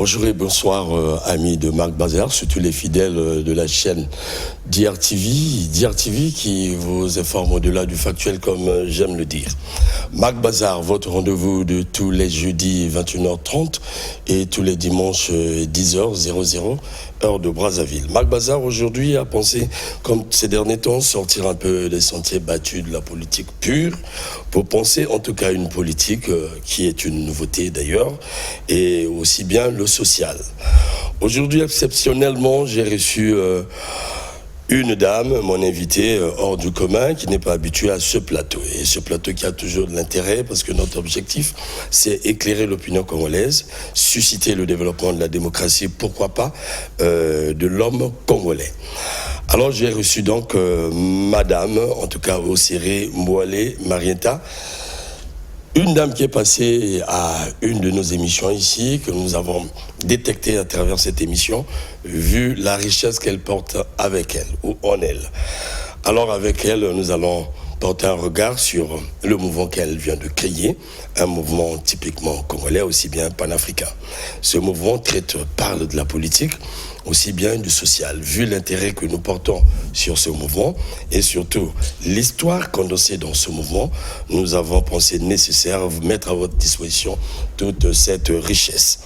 Bonjour et bonsoir amis de Marc Bazar, surtout les fidèles de la chaîne DRTV qui vous informe au-delà du factuel comme j'aime le dire. Marc Bazar, votre rendez-vous de tous les jeudis 21h30 et tous les dimanches 10h00, heure de Brazzaville. Marc Bazar aujourd'hui a pensé, comme ces derniers temps, sortir un peu des sentiers battus de la politique pure pour penser en tout cas à une politique qui est une nouveauté d'ailleurs et aussi bien le social. Aujourd'hui, exceptionnellement, j'ai reçu une dame, mon invitée hors du commun, qui n'est pas habituée à ce plateau. Et ce plateau qui a toujours de l'intérêt, parce que notre objectif, c'est éclairer l'opinion congolaise, susciter le développement de la démocratie, pourquoi pas, de l'homme congolais. Alors j'ai reçu donc madame, en tout cas Osiré Moualé Marienta, une dame qui est passée à une de nos émissions ici, que nous avons détectée à travers cette émission, vu la richesse qu'elle porte avec elle, ou en elle. Alors avec elle, nous allons porter un regard sur le mouvement qu'elle vient de créer, un mouvement typiquement congolais, aussi bien panafricain. Ce mouvement parle de la politique, aussi bien du social. Vu l'intérêt que nous portons sur ce mouvement et surtout l'histoire condensée dans ce mouvement, nous avons pensé nécessaire vous mettre à votre disposition toute cette richesse.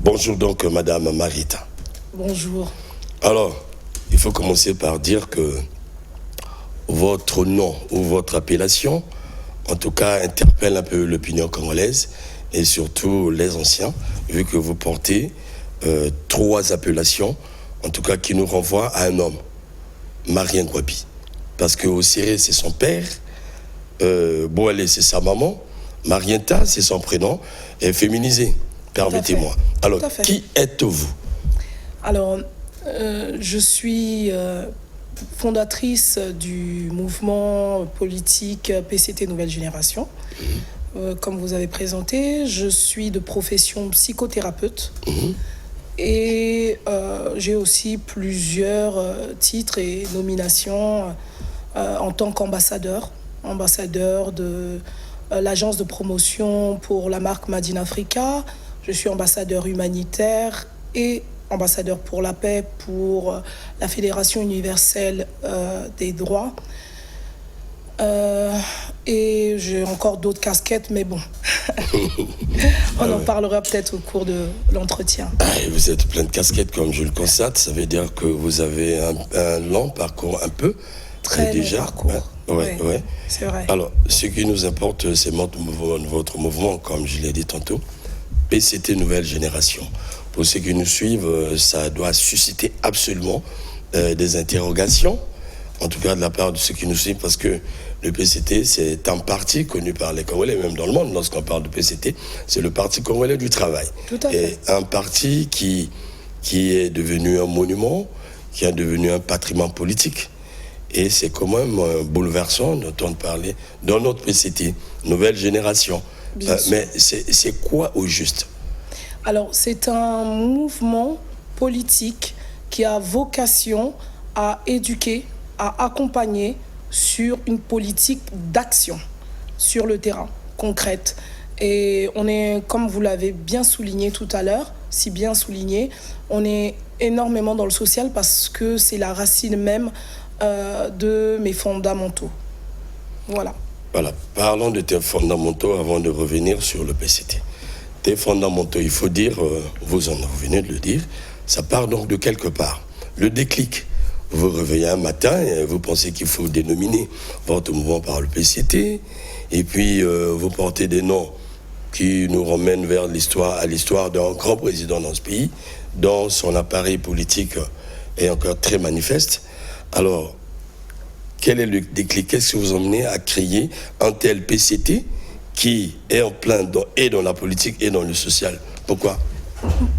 Bonjour donc Madame Marita. Bonjour. Alors, il faut commencer par dire que votre nom ou votre appellation, en tout cas, interpelle un peu l'opinion congolaise et surtout les anciens, vu que vous portez trois appellations, en tout cas qui nous renvoient à un homme, Marien Ngouabi. Parce que Osiré, c'est son père, Boalé, c'est sa maman, Marienta, c'est son prénom, et féminisé, permettez-moi. Alors, qui êtes-vous? Alors, je suis fondatrice du mouvement politique PCT Nouvelle Génération. Comme vous avez présenté, je suis de profession psychothérapeute. Et j'ai aussi plusieurs titres et nominations en tant qu'ambassadeur de l'agence de promotion pour la marque Made in Africa. Je suis ambassadeur humanitaire et ambassadeur pour la paix pour la Fédération universelle des droits. Et j'ai encore d'autres casquettes, mais bon, on en parlera peut-être au cours de l'entretien. Vous êtes plein de casquettes, comme je le constate. Ça veut dire que vous avez un long parcours, un peu. Très déjà. Long parcours. Ouais. C'est vrai. Alors, ce qui nous importe, c'est votre mouvement, comme je l'ai dit tantôt, PCT Nouvelle Génération. Pour ceux qui nous suivent, ça doit susciter absolument des interrogations, en tout cas de la part de ceux qui nous suivent, parce que le PCT, c'est un parti connu par les Congolais, même dans le monde, lorsqu'on parle de PCT, c'est le Parti congolais du travail. Tout à fait. Et un parti qui est devenu un monument, qui est devenu un patrimoine politique. Et c'est quand même bouleversant d'entendre parler dans notre PCT, Nouvelle Génération. Mais c'est quoi au juste? Alors, c'est un mouvement politique qui a vocation à éduquer, à accompagner sur une politique d'action sur le terrain, concrète. Et on est, comme vous l'avez bien souligné tout à l'heure, si bien souligné, on est énormément dans le social parce que c'est la racine même de mes fondamentaux. Voilà. Voilà, parlons de tes fondamentaux avant de revenir sur le PCT. Tes fondamentaux, il faut dire, vous venez de le dire, ça part donc de quelque part. Le déclic, vous vous réveillez un matin et vous pensez qu'il faut dénominer votre mouvement par le PCT, et puis vous portez des noms qui nous ramènent vers à l'histoire d'un grand président dans ce pays, dont son appareil politique est encore très manifeste. Alors, quel est le déclic? Qu'est-ce que vous emmenez à créer un tel PCT qui est en plein dans la politique et dans le social? Pourquoi?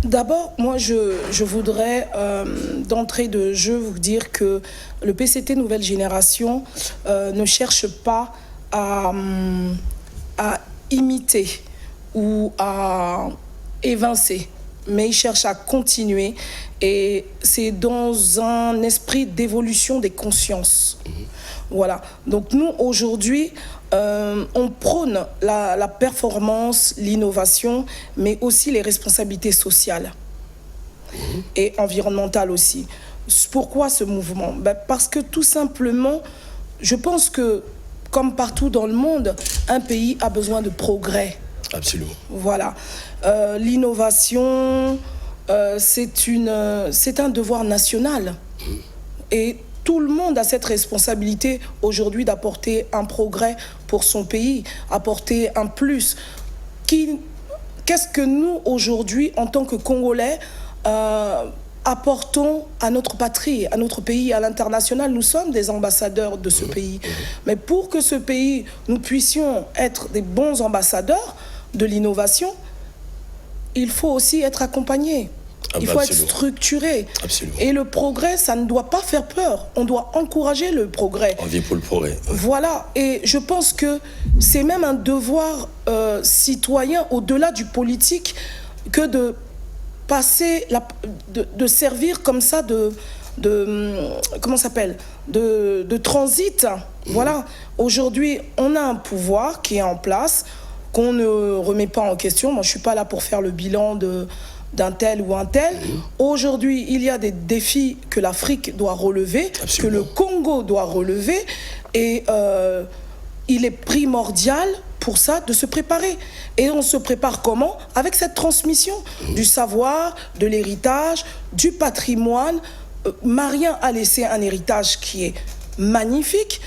D'abord, moi, je voudrais, d'entrée de jeu, vous dire que le PCT Nouvelle Génération ne cherche pas à imiter ou à évincer, mais il cherche à continuer. Et c'est dans un esprit d'évolution des consciences. Voilà. Donc nous, aujourd'hui, on prône la performance, l'innovation, mais aussi les responsabilités sociales. et environnementale aussi. Pourquoi ce mouvement? Parce que tout simplement, je pense que, comme partout dans le monde, un pays a besoin de progrès. Absolument. Voilà. L'innovation, c'est un devoir national. Et tout le monde a cette responsabilité aujourd'hui d'apporter un progrès pour son pays, apporter un plus. Qu'est-ce que nous, aujourd'hui, en tant que Congolais, apportons à notre patrie, à notre pays, à l'international? Nous sommes des ambassadeurs de ce pays. Mais pour que ce pays, nous puissions être des bons ambassadeurs de l'innovation, il faut aussi être accompagné. Il faut être structuré. Absolument. Et le progrès, ça ne doit pas faire peur. On doit encourager le progrès. On vit pour le progrès. Voilà. Et je pense que c'est même un devoir citoyen, au-delà du politique, que de passer, de servir comme ça comment ça s'appelle, de transit. Voilà. Aujourd'hui, on a un pouvoir qui est en place, qu'on ne remet pas en question. Moi, je ne suis pas là pour faire le bilan d'un tel ou un tel. Aujourd'hui, il y a des défis que l'Afrique doit relever, que le Congo doit relever, et il est primordial pour ça de se préparer. Et on se prépare comment? Avec cette transmission du savoir, de l'héritage, du patrimoine. Marien a laissé un héritage qui est magnifique,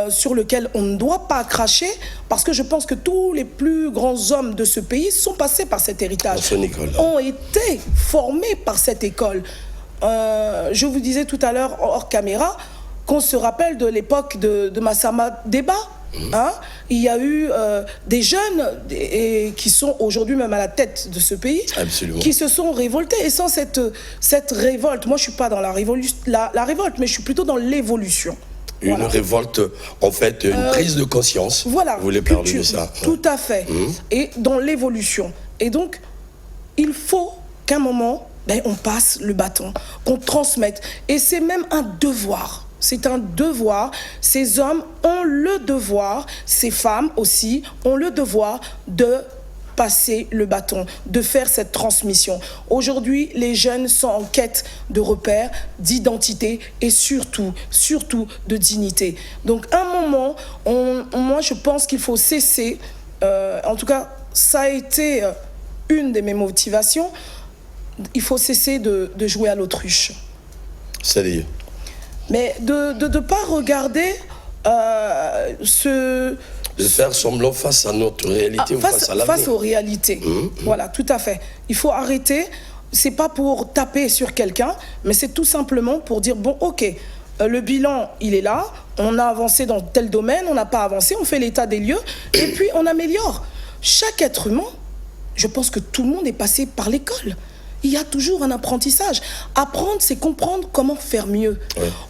sur lequel on ne doit pas cracher, parce que je pense que tous les plus grands hommes de ce pays sont passés par cet héritage, ont été formés par cette école. Je vous disais tout à l'heure, hors caméra, qu'on se rappelle de l'époque de Massama Déba. Il y a eu des jeunes qui sont aujourd'hui même à la tête de ce pays, qui se sont révoltés. Et sans cette révolte, moi je ne suis pas dans la révolte, mais je suis plutôt dans l'évolution. Une révolte, en fait, une prise de conscience. Voilà, vous voulez parler de ça? Tout à fait. Et dans l'évolution. Et donc, il faut qu'à un moment, on passe le bâton, qu'on transmette. Et c'est même un devoir. C'est un devoir. Ces hommes ont le devoir, ces femmes aussi, ont le devoir de passer le bâton, de faire cette transmission. Aujourd'hui, les jeunes sont en quête de repères, d'identité et surtout de dignité. Donc, à un moment, moi, je pense qu'il faut cesser, en tout cas, ça a été une de mes motivations, il faut cesser de jouer à l'autruche. C'est-à-dire? Mais de ne pas regarder de faire semblant face à notre réalité ou face à l'avenir. Face aux réalités. Voilà, tout à fait. Il faut arrêter. C'est pas pour taper sur quelqu'un, mais c'est tout simplement pour dire, bon, ok, le bilan, il est là, on a avancé dans tel domaine, on n'a pas avancé, on fait l'état des lieux, et puis on améliore. Chaque être humain, je pense que tout le monde est passé par l'école. Il y a toujours un apprentissage. Apprendre, c'est comprendre comment faire mieux.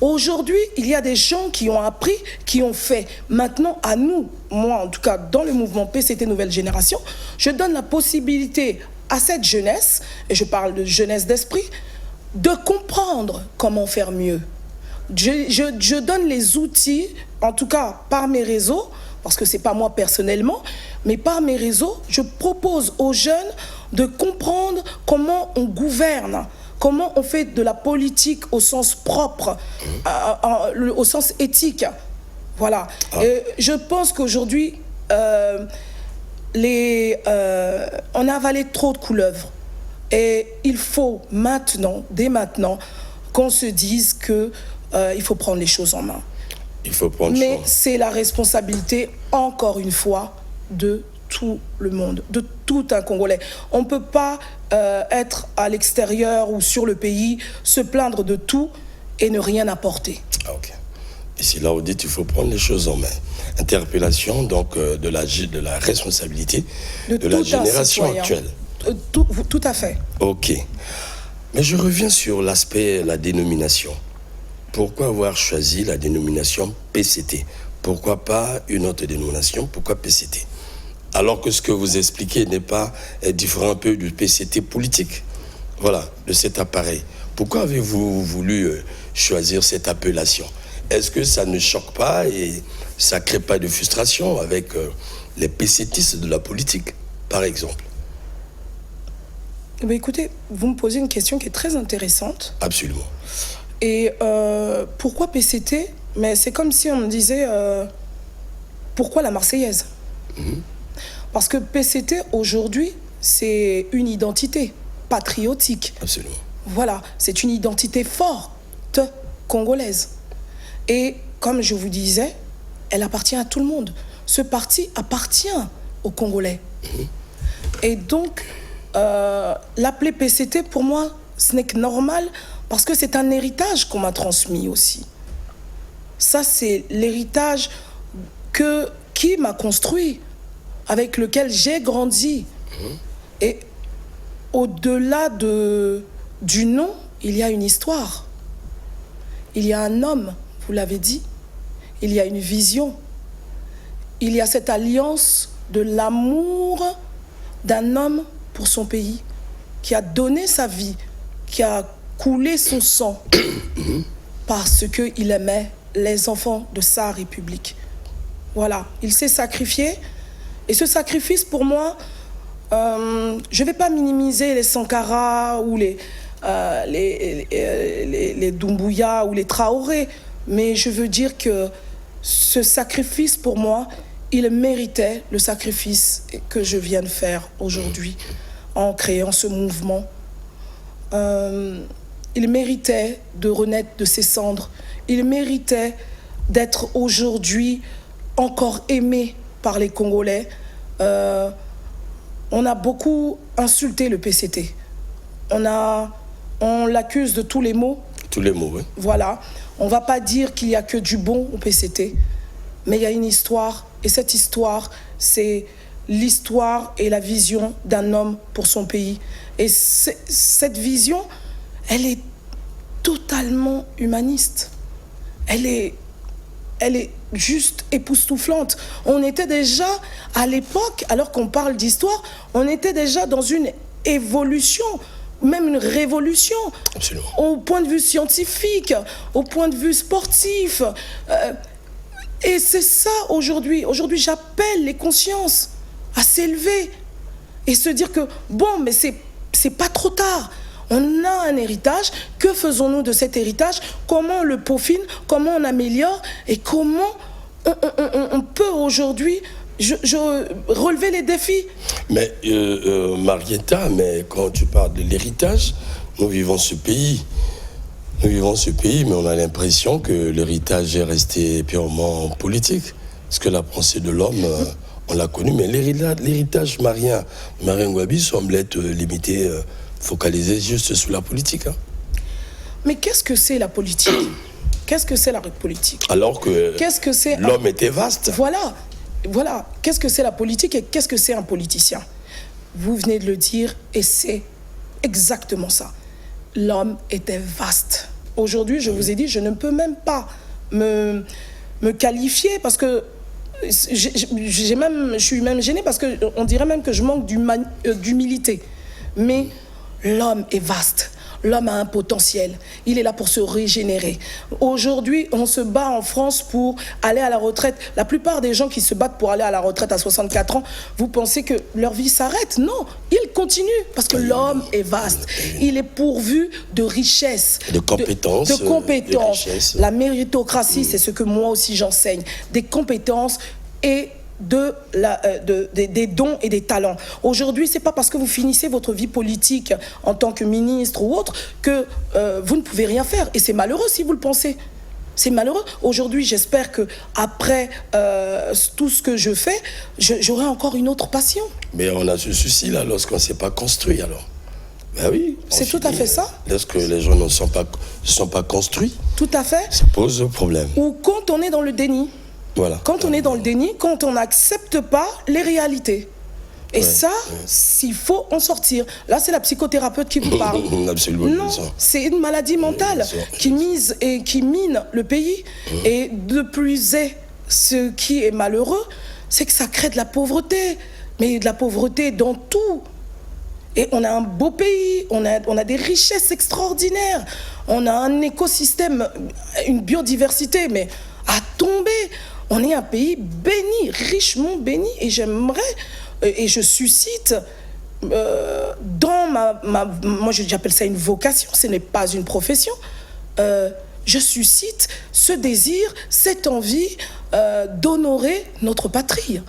Aujourd'hui, il y a des gens qui ont appris, qui ont fait. Maintenant, à nous, moi en tout cas, dans le mouvement PCT Nouvelle Génération, je donne la possibilité à cette jeunesse, et je parle de jeunesse d'esprit, de comprendre comment faire mieux. Je donne les outils, en tout cas par mes réseaux, parce que ce n'est pas moi personnellement, mais par mes réseaux, je propose aux jeunes de comprendre comment on gouverne, comment on fait de la politique au sens propre, au sens éthique. Voilà. Et je pense qu'aujourd'hui, on a avalé trop de couleuvres. Et il faut maintenant, dès maintenant, qu'on se dise qu'il faut prendre les choses en main. Il faut prendre Mais c'est la responsabilité, encore une fois, de tout le monde, de tout un Congolais. On ne peut pas être à l'extérieur ou sur le pays, se plaindre de tout et ne rien apporter. Ok. Ici, là, vous dites qu'il faut prendre les choses en main. Interpellation, donc, de la responsabilité de la génération actuelle. Tout à fait. Ok. Mais je reviens sur l'aspect, la dénomination. Pourquoi avoir choisi la dénomination PCT? Pourquoi pas une autre dénomination? Pourquoi PCT? Alors que ce que vous expliquez n'est pas différent un peu du PCT politique. Voilà, de cet appareil. Pourquoi avez-vous voulu choisir cette appellation? Est-ce que ça ne choque pas et ça ne crée pas de frustration avec les PCTistes de la politique, par exemple? Écoutez, vous me posez une question qui est très intéressante. Absolument. Et pourquoi PCT? Mais c'est comme si on me disait pourquoi la Marseillaise? Parce que PCT, aujourd'hui, c'est une identité patriotique. Absolument. Voilà, c'est une identité forte congolaise. Et comme je vous disais, elle appartient à tout le monde. Ce parti appartient aux Congolais. Et donc, l'appeler PCT, pour moi, ce n'est que normal parce que c'est un héritage qu'on m'a transmis aussi. Ça, c'est l'héritage qui m'a construit, avec lequel j'ai grandi. Et au-delà du nom, il y a une histoire. Il y a un homme, vous l'avez dit. Il y a une vision. Il y a cette alliance de l'amour d'un homme pour son pays, qui a donné sa vie, qui a coulé son sang parce qu'il aimait les enfants de sa République. Voilà, il s'est sacrifié. Et ce sacrifice, pour moi, je ne vais pas minimiser les Sankara ou les Doumbouya ou les Traoré, mais je veux dire que ce sacrifice, pour moi, il méritait le sacrifice que je viens de faire aujourd'hui en créant ce mouvement. Il méritait de renaître de ses cendres. Il méritait d'être aujourd'hui encore aimé par les Congolais. On a beaucoup insulté le PCT. On l'accuse de tous les maux. Tous les mots, oui. Voilà. On ne va pas dire qu'il n'y a que du bon au PCT, mais il y a une histoire. Et cette histoire, c'est l'histoire et la vision d'un homme pour son pays. Et cette vision, elle est totalement humaniste. Elle est juste époustouflante. On était déjà, à l'époque, alors qu'on parle d'histoire, on était déjà dans une évolution, même une révolution. Absolument. Au point de vue scientifique, au point de vue sportif. Et c'est ça aujourd'hui. Aujourd'hui, j'appelle les consciences à s'élever et se dire que, bon, mais c'est pas trop tard. On a un héritage. Que faisons-nous de cet héritage? Comment on le peaufine? Comment on améliore? Et comment on peut aujourd'hui relever les défis? Mais Marietta, mais quand tu parles de l'héritage, nous vivons ce pays. Nous vivons ce pays, mais on a l'impression que l'héritage est resté purement politique. Parce que la pensée de l'homme, on l'a connue, mais l'héritage Marien Ngouabi semble être limité, focalisé juste sur la politique. Hein. Mais qu'est-ce que c'est la politique? Qu'est-ce que c'est la politique? Alors que l'homme était vaste. Voilà. Qu'est-ce que c'est la politique et qu'est-ce que c'est un politicien? Vous venez de le dire et c'est exactement ça. L'homme était vaste. Aujourd'hui, je vous ai dit, je ne peux même pas me qualifier parce que je suis même gênée parce qu'on dirait même que je manque d'humilité. Mais l'homme est vaste. L'homme a un potentiel. Il est là pour se régénérer. Aujourd'hui, on se bat en France pour aller à la retraite. La plupart des gens qui se battent pour aller à la retraite à 64 ans, vous pensez que leur vie s'arrête? Non, ils continuent parce que l'homme est vaste. Il est pourvu de richesses, de compétences. De compétences. La méritocratie, c'est ce que moi aussi j'enseigne. Des compétences et des dons et des talents. Aujourd'hui, c'est pas parce que vous finissez votre vie politique en tant que ministre ou autre que vous ne pouvez rien faire. Et c'est malheureux si vous le pensez. C'est malheureux. Aujourd'hui, j'espère que après tout ce que je fais, j'aurai encore une autre passion. Mais on a ce souci-là lorsqu'on ne s'est pas construit, alors. Ben oui. C'est tout à fait ça. Lorsque les gens ne sont pas construits. Tout à fait. Ça pose problème. Ou quand on est dans le déni. Voilà. Quand on est dans le déni, quand on n'accepte pas les réalités. Et s'il faut en sortir. Là, c'est la psychothérapeute qui vous parle. Absolument. Non, c'est une maladie mentale qui mise et qui mine le pays. Et de plus est, ce qui est malheureux, c'est que ça crée de la pauvreté. Mais de la pauvreté dans tout. Et on a un beau pays, on a des richesses extraordinaires. On a un écosystème, une biodiversité, mais à tomber. On est un pays béni, richement béni, et j'aimerais, et je suscite moi j'appelle ça une vocation, ce n'est pas une profession. Je suscite ce désir, cette envie d'honorer notre patrie,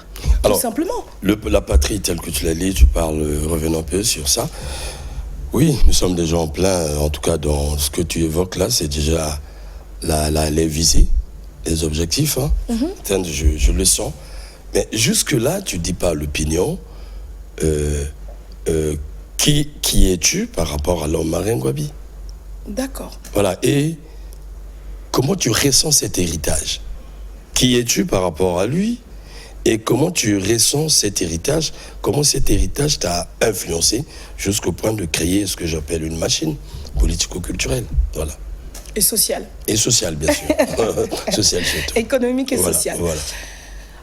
tout simplement. La patrie telle que tu l'as dit, tu parles, revenons un peu sur ça. Oui, nous sommes déjà en plein, en tout cas dans ce que tu évoques là, c'est déjà les visées, les objectifs, hein. Je le sens. Mais jusque-là, tu ne dis pas l'opinion. Qui es-tu par rapport à l'homme Marien Ngouabi? D'accord. Voilà, et comment tu ressens cet héritage? Qui es-tu par rapport à lui? Et comment tu ressens cet héritage? Comment cet héritage t'a influencé jusqu'au point de créer ce que j'appelle une machine politico-culturelle? Voilà. Et sociale. Et sociale, bien sûr. Sociale surtout. Économique et voilà, sociale. Voilà.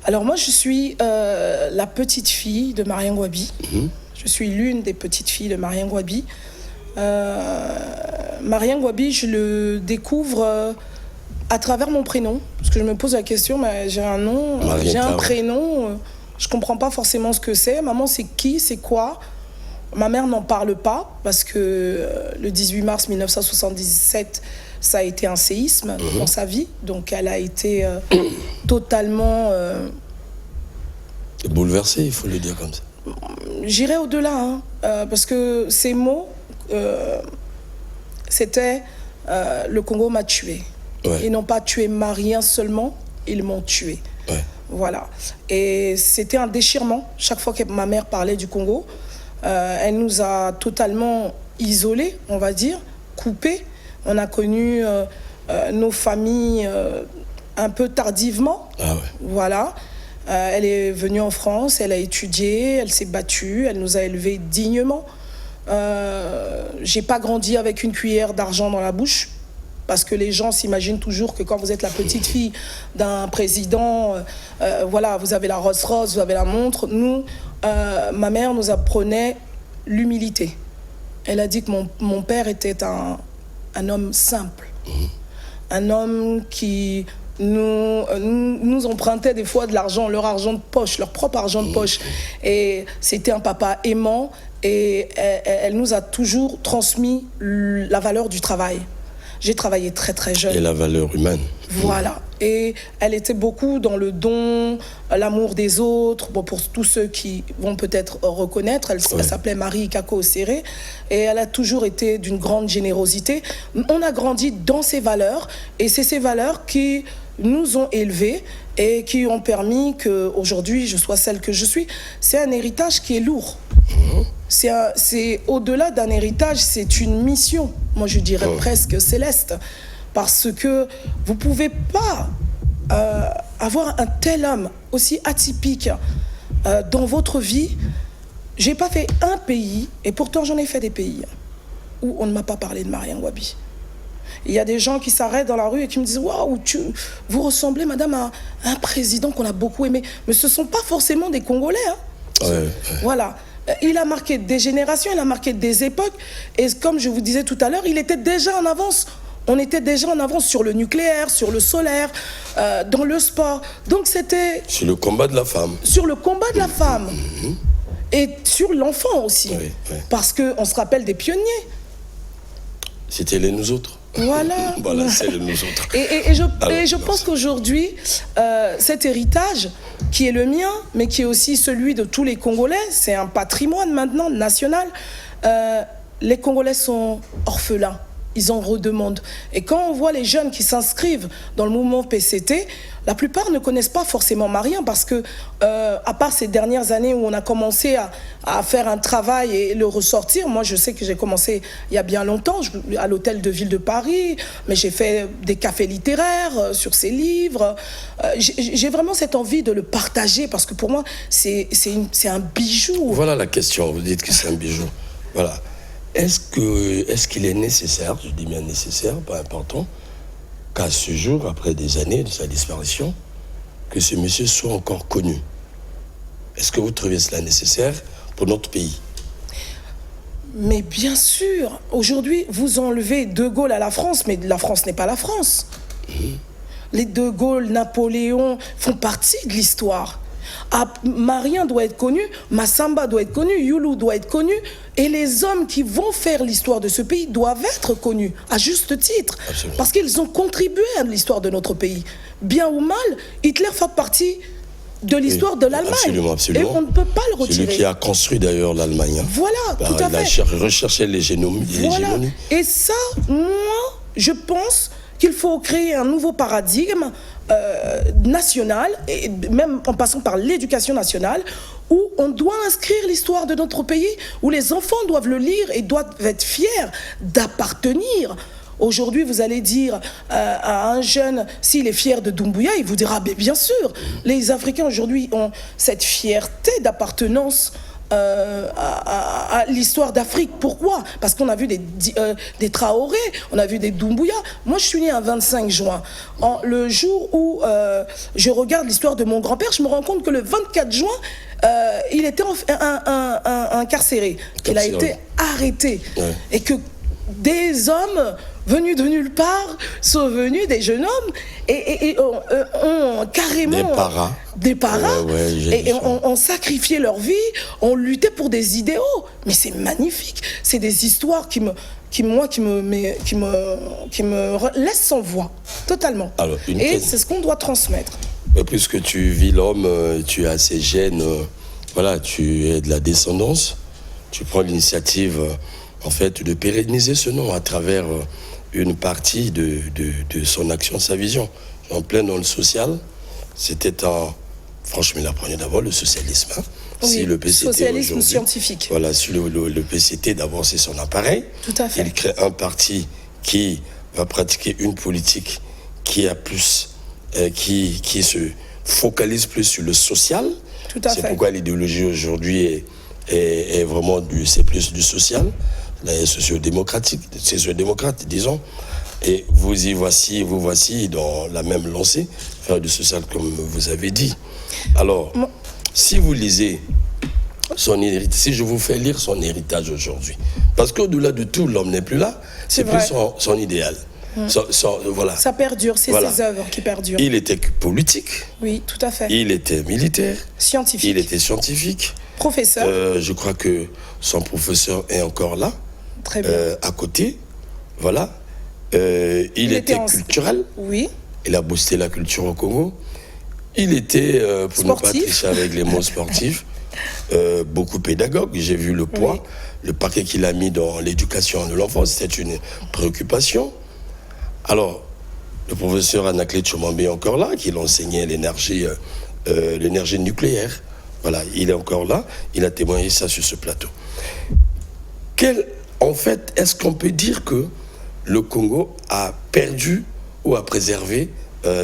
Alors moi, je suis la petite fille de Marien Ngouabi. Je suis l'une des petites filles de Marien Ngouabi. Marien Ngouabi, je le découvre à travers mon prénom. Parce que je me pose la question, mais j'ai un nom, j'ai un prénom, je ne comprends pas forcément ce que c'est. Maman, c'est qui, c'est quoi? Ma mère n'en parle pas, parce que le 18 mars 1977, ça a été un séisme dans sa vie. Donc elle a été totalement... bouleversée, il faut le dire comme ça. J'irai au-delà, hein, parce que ces mots, c'était le Congo m'a tué. Ouais. Ils n'ont pas tué Marien seulement, ils m'ont tué. Ouais. Voilà. Et c'était un déchirement. Chaque fois que ma mère parlait du Congo, elle nous a totalement isolés, on va dire, coupés. On a connu nos familles un peu tardivement. Ah ouais. Voilà. Elle est venue en France, elle a étudié, elle s'est battue, elle nous a élevés dignement. J'ai pas grandi avec une cuillère d'argent dans la bouche, parce que les gens s'imaginent toujours que quand vous êtes la petite fille d'un président, voilà, vous avez la Rolls-Royce, vous avez la montre. Nous, ma mère nous apprenait l'humilité. Elle a dit que mon père était un homme simple, un homme qui nous empruntait des fois de l'argent, leur argent de poche, leur propre argent de poche. Et c'était un papa aimant, et elle nous a toujours transmis la valeur du travail. J'ai travaillé très très jeune. Et la valeur humaine. Voilà. Et elle était beaucoup dans le don, l'amour des autres. Bon, pour tous ceux qui vont peut-être reconnaître, elle s'appelait Marie Kako Serré. Et elle a toujours été d'une grande générosité. On a grandi dans ces valeurs. Et c'est ces valeurs qui nous ont élevés et qui ont permis qu'aujourd'hui je sois celle que je suis. C'est un héritage qui est lourd. C'est au-delà d'un héritage, c'est une mission, moi je dirais presque céleste, parce que vous ne pouvez pas avoir un tel homme aussi atypique dans votre vie. J'ai pas fait un pays, et pourtant j'en ai fait des pays, où on ne m'a pas parlé de Marien Ngouabi. Il y a des gens qui s'arrêtent dans la rue et qui me disent « Waouh, vous ressemblez, madame, à un président qu'on a beaucoup aimé. » Mais ce ne sont pas forcément des Congolais. Hein. Voilà. Il a marqué des générations, il a marqué des époques. Et comme je vous disais tout à l'heure, il était déjà en avance. On était déjà en avance sur le nucléaire, sur le solaire, dans le sport. Donc c'était... Sur le combat de la femme. Sur le combat de la femme. Et sur l'enfant aussi. Parce qu'on se rappelle des pionniers. C'était les nous autres. Voilà. Voilà, c'est les nous autres. Et je pense qu'aujourd'hui, cet héritage, qui est le mien, mais qui est aussi celui de tous les Congolais, c'est un patrimoine maintenant national. Les Congolais sont orphelins. Ils en redemandent. Et quand on voit les jeunes qui s'inscrivent dans le mouvement PCT, la plupart ne connaissent pas forcément Marien, parce que, à part ces dernières années où on a commencé à faire un travail et le ressortir, moi je sais que j'ai commencé il y a bien longtemps, à l'hôtel de ville de Paris, mais j'ai fait des cafés littéraires sur ces livres. J'ai vraiment cette envie de le partager, parce que pour moi, c'est un bijou. Voilà la question, vous dites que c'est un bijou. Voilà. Est-ce qu'il est nécessaire, je dis bien nécessaire, pas important, qu'à ce jour, après des années de sa disparition, que ce monsieur soit encore connu? Est-ce que vous trouvez cela nécessaire pour notre pays? Mais bien sûr, aujourd'hui, vous enlevez De Gaulle à la France, mais la France n'est pas la France. Les De Gaulle, Napoléon font partie de l'histoire. Marien doit être connu, Massamba doit être connu, Youlou doit être connu, et les hommes qui vont faire l'histoire de ce pays doivent être connus, à juste titre. Absolument. Parce qu'ils ont contribué à l'histoire de notre pays. Bien ou mal, Hitler fait partie de l'histoire de l'Allemagne. Absolument, absolument. Et on ne peut pas le retirer. Celui qui a construit d'ailleurs l'Allemagne. Voilà, tout à fait. Il a recherché l'hégémonie. Voilà. Et ça, moi, je pense qu'il faut créer un nouveau paradigme national, et même en passant par l'éducation nationale, où on doit inscrire l'histoire de notre pays, où les enfants doivent le lire et doivent être fiers d'appartenir. Aujourd'hui, vous allez dire à un jeune, s'il est fier de Doumbouya, il vous dira, mais bien sûr, les Africains aujourd'hui ont cette fierté d'appartenance à l'histoire d'Afrique. Pourquoi? Parce qu'on a vu des Traoré, on a vu des Doumbouya. Moi, je suis née un 25 juin. Le jour où je regarde l'histoire de mon grand-père, je me rends compte que le 24 juin, il était incarcéré. Il a été arrêté. Ouais. Et que des hommes venus de nulle part sont venus, des jeunes hommes, et ont carrément des paras, et ont sacrifié leur vie, ont lutté pour des idéaux. Mais c'est magnifique. C'est des histoires qui me laissent sans voix, totalement. Alors, et c'est ce qu'on doit transmettre. Puisque tu vis l'homme, tu as ces gènes, voilà, tu es de la descendance, tu prends l'initiative, en fait, de pérenniser ce nom à travers une partie de son action, de sa vision. En plein dans le social, c'était franchement, il apprenait d'abord le socialisme. Hein. Oui, si le PCT socialisme scientifique. Voilà, si le PCT, d'abord, c'est son appareil. Tout à fait. Il crée un parti qui va pratiquer une politique qui a plus, qui se focalise plus sur le social. Tout à fait. C'est pourquoi l'idéologie aujourd'hui est vraiment c'est plus du social. Les sociodémocrates, disons, et vous voici dans la même lancée, faire du social comme vous avez dit. Alors, si vous lisez son héritage, si je vous fais lire son héritage aujourd'hui, parce qu'au-delà de tout, l'homme n'est plus là, c'est plus son idéal. Voilà. Ça perdure, c'est ses œuvres qui perdurent. Il était politique. Oui, tout à fait. Il était militaire. Scientifique. Il était scientifique. Professeur. Je crois que son professeur est encore là. Très bien. À côté, voilà. Il était culturel. Oui. Il a boosté la culture au Congo. Il était, pour ne pas tricher avec les mots sportifs, beaucoup pédagogue. J'ai vu le poids, le paquet qu'il a mis dans l'éducation de l'enfant. C'était une préoccupation. Alors, le professeur Anaclet Chomambe est encore là, qui enseignait l'énergie nucléaire. Voilà, il est encore là. Il a témoigné ça sur ce plateau. En fait, est-ce qu'on peut dire que le Congo a perdu ou a préservé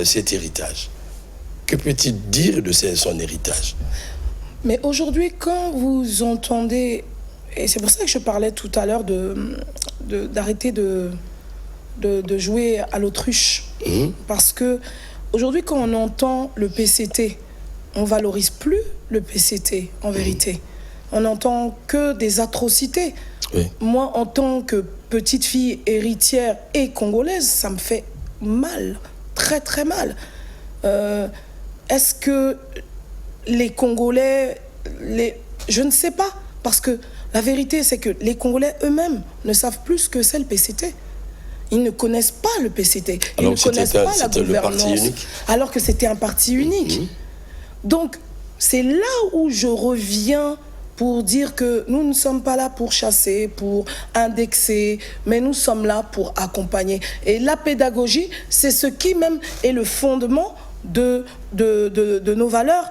cet héritage? Que peut-il dire de son héritage? Mais aujourd'hui, quand vous entendez, et c'est pour ça que je parlais tout à l'heure d'arrêter de jouer à l'autruche, parce que aujourd'hui, quand on entend le PCT, on valorise plus le PCT en vérité. On n'entend que des atrocités. Oui. Moi, en tant que petite fille héritière et congolaise, ça me fait mal, très très mal. Est-ce que les Congolais, je ne sais pas, parce que la vérité, c'est que les Congolais eux-mêmes ne savent plus ce que c'est le PCT. Ils ne connaissent pas le PCT. Ils ne connaissent pas la gouvernance. Alors que c'était un parti unique. Donc, c'est là où je reviens pour dire que nous ne sommes pas là pour chasser, pour indexer, mais nous sommes là pour accompagner. Et la pédagogie, c'est ce qui même est le fondement de nos valeurs.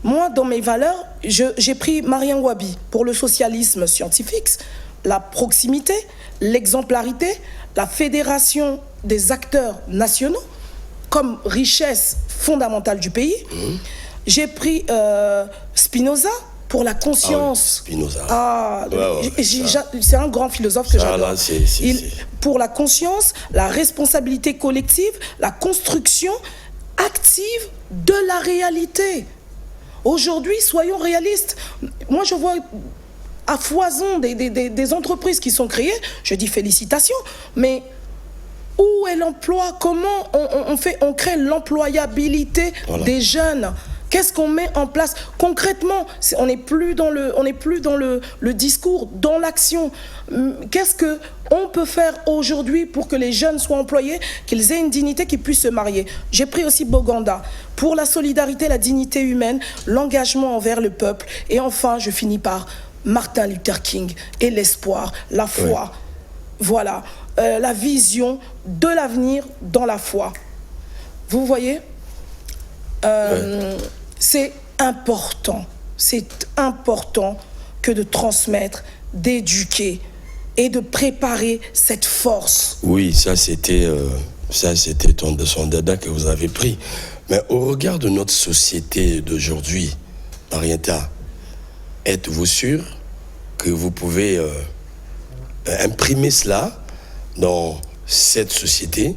Moi, dans mes valeurs, j'ai pris Marien Wabi pour le socialisme scientifique, la proximité, l'exemplarité, la fédération des acteurs nationaux comme richesse fondamentale du pays. J'ai pris Spinoza pour la conscience. Spinoza. C'est un grand philosophe que j'adore. Pour la conscience, la responsabilité collective, la construction active de la réalité. Aujourd'hui, soyons réalistes. Moi, je vois à foison des entreprises qui sont créées. Je dis félicitations, mais où est l'emploi? Comment on crée l'employabilité des jeunes? Qu'est-ce qu'on met en place concrètement? On n'est plus dans le discours, dans l'action. Qu'est-ce qu'on peut faire aujourd'hui pour que les jeunes soient employés, qu'ils aient une dignité, qu'ils puissent se marier? J'ai pris aussi Boganda pour la solidarité, la dignité humaine, l'engagement envers le peuple. Et enfin, je finis par Martin Luther King et l'espoir, la foi. Voilà, la vision de l'avenir dans la foi. Vous voyez, c'est important que de transmettre, d'éduquer et de préparer cette force. Oui, ça c'était son dada que vous avez pris. Mais au regard de notre société d'aujourd'hui, Marieta, êtes-vous sûr que vous pouvez imprimer cela dans cette société?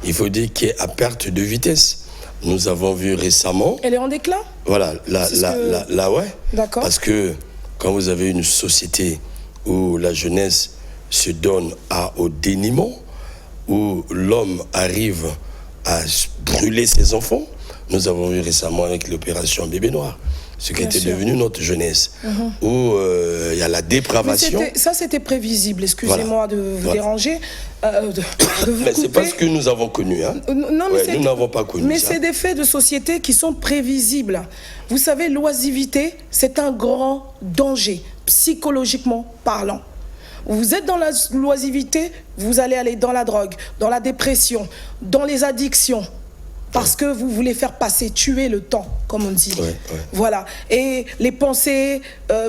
Il faut dire qu'elle est à perte de vitesse. Nous avons vu récemment... Elle est en déclin? Voilà, là, ouais. D'accord. Parce que quand vous avez une société où la jeunesse se donne au déniement, où l'homme arrive à brûler ses enfants, nous avons vu récemment avec l'opération Bébé Noir, ce qui était devenu notre jeunesse, où il y a la dépravation. Ça, c'était prévisible, excusez-moi de vous déranger, de vous mais couper. c'est pas ce que nous avons connu. Hein. Non, mais nous n'avons pas connu mais ça. c'est des faits de société qui sont prévisibles. Vous savez, l'oisivité, c'est un grand danger, psychologiquement parlant. Vous êtes dans l'oisivité, vous allez aller dans la drogue, dans la dépression, dans les addictions. Parce que vous voulez faire tuer le temps, comme on dit. Voilà. Et les pensées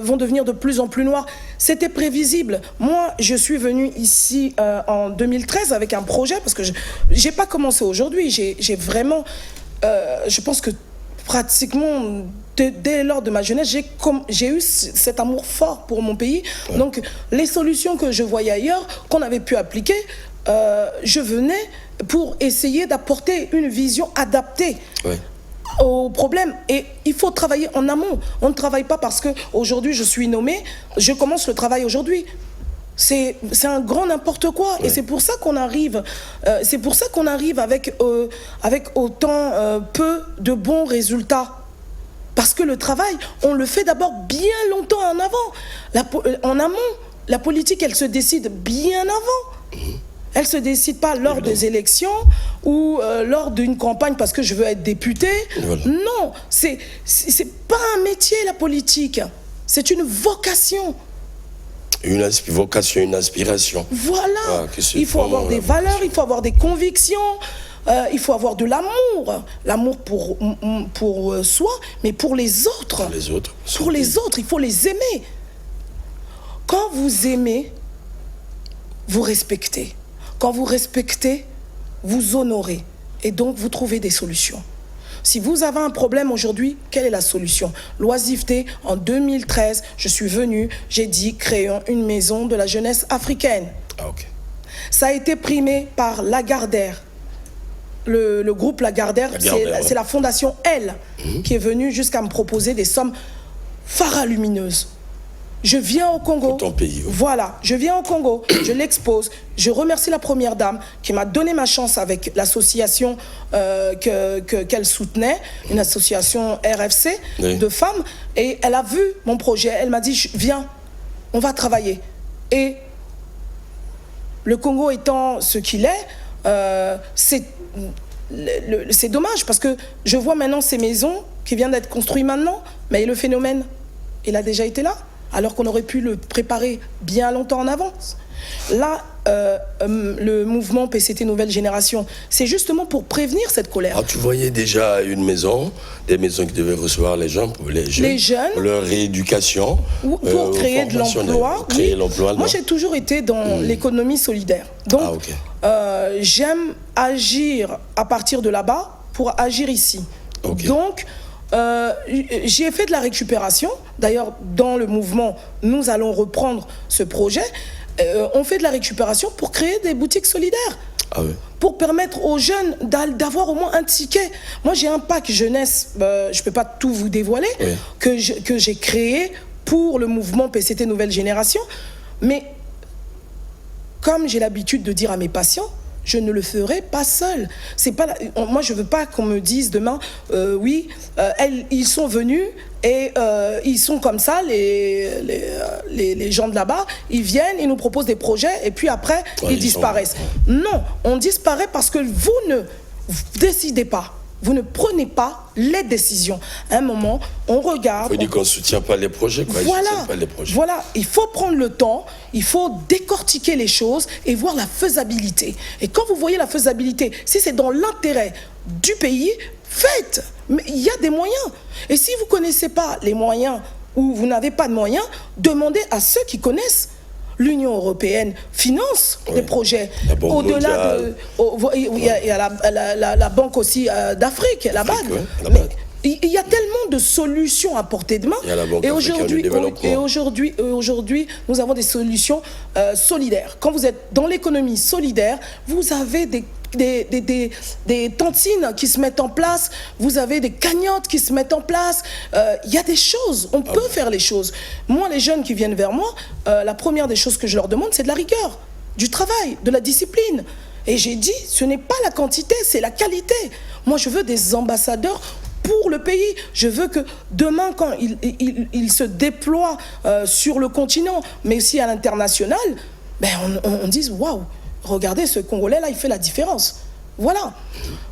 vont devenir de plus en plus noires. C'était prévisible. Moi, je suis venue ici en 2013 avec un projet, parce que je n'ai pas commencé aujourd'hui. J'ai vraiment... je pense que pratiquement, dès lors de ma jeunesse, j'ai eu cet amour fort pour mon pays. Donc, les solutions que je voyais ailleurs, qu'on avait pu appliquer, je venais pour essayer d'apporter une vision adaptée au problème. Et il faut travailler en amont. On ne travaille pas parce qu'aujourd'hui je suis nommée, je commence le travail aujourd'hui. C'est un grand n'importe quoi. Et c'est pour ça qu'on arrive, avec autant peu de bons résultats. Parce que le travail, on le fait d'abord bien longtemps en avant. En amont, la politique, elle se décide bien avant. Elle ne se décide pas lors des élections ou lors d'une campagne parce que je veux être député. Non, c'est pas un métier, la politique. C'est une vocation. Une vocation, une aspiration. Voilà. Il faut avoir des valeurs, il faut avoir des convictions, il faut avoir de l'amour. L'amour pour soi, mais pour les autres. Pour les autres. Pour les autres, il faut les aimer. Quand vous aimez, vous respectez. Quand vous respectez, vous honorez. Et donc, vous trouvez des solutions. Si vous avez un problème aujourd'hui, quelle est la solution? L'oisiveté, en 2013, je suis venue, j'ai dit, créons une maison de la jeunesse africaine. Ça a été primé par Lagardère. Le groupe Lagardère, c'est la fondation Elle qui est venue jusqu'à me proposer des sommes faramineuses. Je viens au Congo, ton pays, voilà, je viens au Congo, je l'expose, je remercie la première dame qui m'a donné ma chance avec l'association qu'elle soutenait, une association RFC de femmes, et elle a vu mon projet, elle m'a dit viens, on va travailler. Et le Congo étant ce qu'il est, c'est dommage parce que je vois maintenant ces maisons qui viennent d'être construites maintenant, mais le phénomène, il a déjà été là. Alors qu'on aurait pu le préparer bien longtemps en avance. Là, le mouvement PCT Nouvelle Génération, c'est justement pour prévenir cette colère. Alors, tu voyais déjà des maisons qui devaient recevoir les gens, pour les jeunes, pour leur rééducation. Pour créer de l'emploi. Moi, j'ai toujours été dans l'économie solidaire. Donc, j'aime agir à partir de là-bas pour agir ici. Donc, j'y ai fait de la récupération. D'ailleurs, dans le mouvement, nous allons reprendre ce projet. On fait de la récupération pour créer des boutiques solidaires. Pour permettre aux jeunes d'avoir au moins un ticket. Moi, j'ai un pack jeunesse, je ne peux pas tout vous dévoiler, que j'ai créé pour le mouvement PCT Nouvelle Génération. Mais comme j'ai l'habitude de dire à mes patients, je ne le ferai pas seul. C'est pas moi, je veux pas qu'on me dise demain, ils sont venus et ils sont comme ça, les gens de là-bas, ils viennent, ils nous proposent des projets et puis après, ils disparaissent. Non, on disparaît parce que vous ne décidez pas. Vous ne prenez pas les décisions. À un moment, on regarde... Il faut dire qu'on ne soutient pas les projets. Quoi. Voilà, il faut prendre le temps, il faut décortiquer les choses et voir la faisabilité. Et quand vous voyez la faisabilité, si c'est dans l'intérêt du pays, faites. Mais il y a des moyens. Et si vous ne connaissez pas les moyens ou vous n'avez pas de moyens, demandez à ceux qui connaissent. L'Union européenne finance des projets. Au-delà de... Il y a la Banque aussi d'Afrique, la BAD. Mais il y a tellement de solutions à portée de main. Et aujourd'hui, nous avons des solutions solidaires. Quand vous êtes dans l'économie solidaire, vous avez des tontines qui se mettent en place, vous avez des cagnottes qui se mettent en place. Il y a des choses, on peut faire les choses. Moi, les jeunes qui viennent vers moi, la première des choses que je leur demande, c'est de la rigueur, du travail, de la discipline. Et j'ai dit, ce n'est pas la quantité, c'est la qualité. Moi, je veux des ambassadeurs pour le pays. Je veux que demain, quand il se déploie sur le continent, mais aussi à l'international, on dise, waouh, regardez, ce Congolais-là, il fait la différence. Voilà.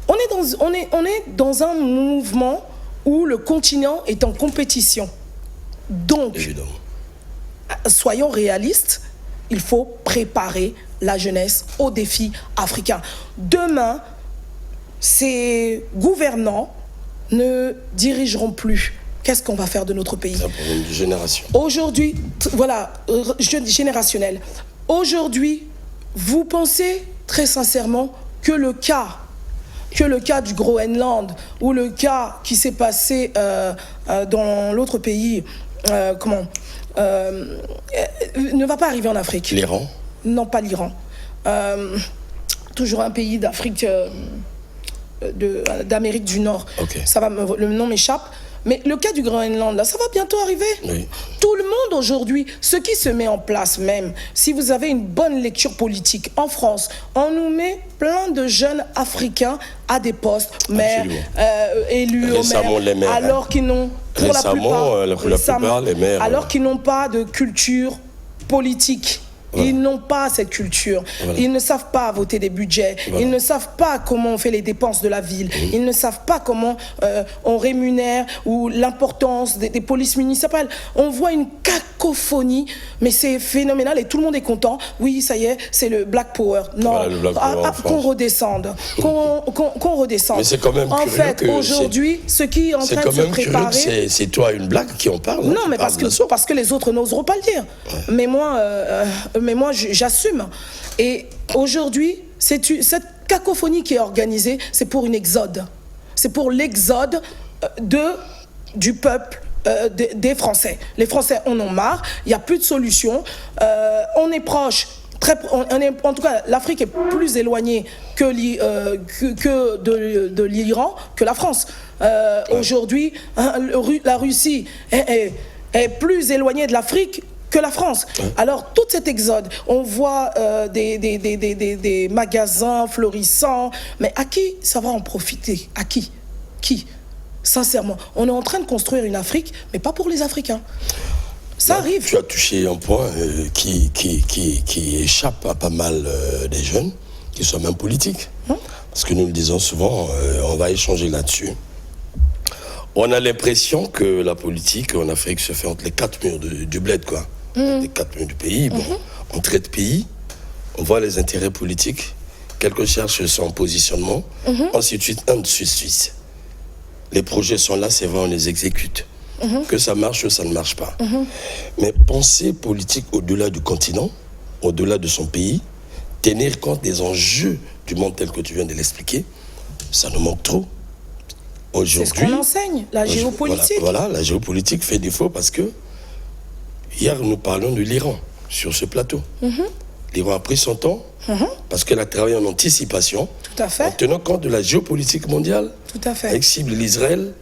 On est dans un mouvement où le continent est en compétition. Donc, évidemment, soyons réalistes, il faut préparer la jeunesse aux défis africains. Demain, ces gouvernants ne dirigeront plus. Qu'est-ce qu'on va faire de notre pays? C'est un problème de génération. Aujourd'hui, voilà, générationnel. Aujourd'hui, vous pensez très sincèrement que le cas du Groenland ou le cas qui s'est passé dans l'autre pays, ne va pas arriver en Afrique? L'Iran? Non, pas l'Iran. Toujours un pays d'Afrique, d'Amérique du Nord. Okay. Le nom m'échappe. Mais le cas du Groenland, là, ça va bientôt arriver. Oui. Tout le monde aujourd'hui, ce qui se met en place même, si vous avez une bonne lecture politique en France, on nous met plein de jeunes Africains à des postes, maires, élus au maire, alors qu'ils n'ont, pour la plupart, les maires, alors qu'ils n'ont pas de culture politique. Voilà. Ils n'ont pas cette culture. Voilà. Ils ne savent pas voter des budgets. Voilà. Ils ne savent pas comment on fait les dépenses de la ville. Mmh. Ils ne savent pas comment on rémunère ou l'importance des polices municipales. On voit une cacophonie, mais c'est phénoménal et tout le monde est content. Oui, ça y est, c'est le Black Power. Non, voilà, qu'on redescende. Qu'on redescende. Mais c'est quand même en fait, aujourd'hui, ce qui est en train de se préparer... C'est toi une blague qui en parle. Non, mais parce que les autres n'oseront pas le dire. Ouais. Mais moi, j'assume. Et aujourd'hui, cette cacophonie qui est organisée, c'est pour une exode. C'est pour l'exode du peuple, des Français. Les Français en ont marre, il n'y a plus de solution. On est proche, en tout cas, l'Afrique est plus éloignée que de l'Iran, que la France. Aujourd'hui, la Russie est plus éloignée de l'Afrique que la France. Alors, toute cet exode, on voit des magasins florissants, mais à qui ça va en profiter? À qui? Sincèrement, on est en train de construire une Afrique, mais pas pour les Africains. Ça arrive. Tu as touché un point qui échappe à pas mal des jeunes, qui sont même politiques. Parce que nous le disons souvent, on va échanger là-dessus. On a l'impression que la politique en Afrique se fait entre les quatre murs du bled, quoi. Les quatre murs du pays. Bon, on traite pays, on voit les intérêts politiques, quelqu'un cherche son positionnement, ensuite, les projets sont là, c'est vrai, on les exécute. Que ça marche ou ça ne marche pas. Mais penser politique au-delà du continent, au-delà de son pays, tenir compte des enjeux du monde tel que tu viens de l'expliquer, ça nous manque trop. C'est ce qu'on enseigne, la géopolitique. Voilà, la géopolitique fait défaut parce que hier, nous parlons de l'Iran sur ce plateau. L'Iran a pris son temps parce qu'elle a travaillé en anticipation, tout à fait, en tenant compte de la géopolitique mondiale, tout à fait, avec cible l'Israël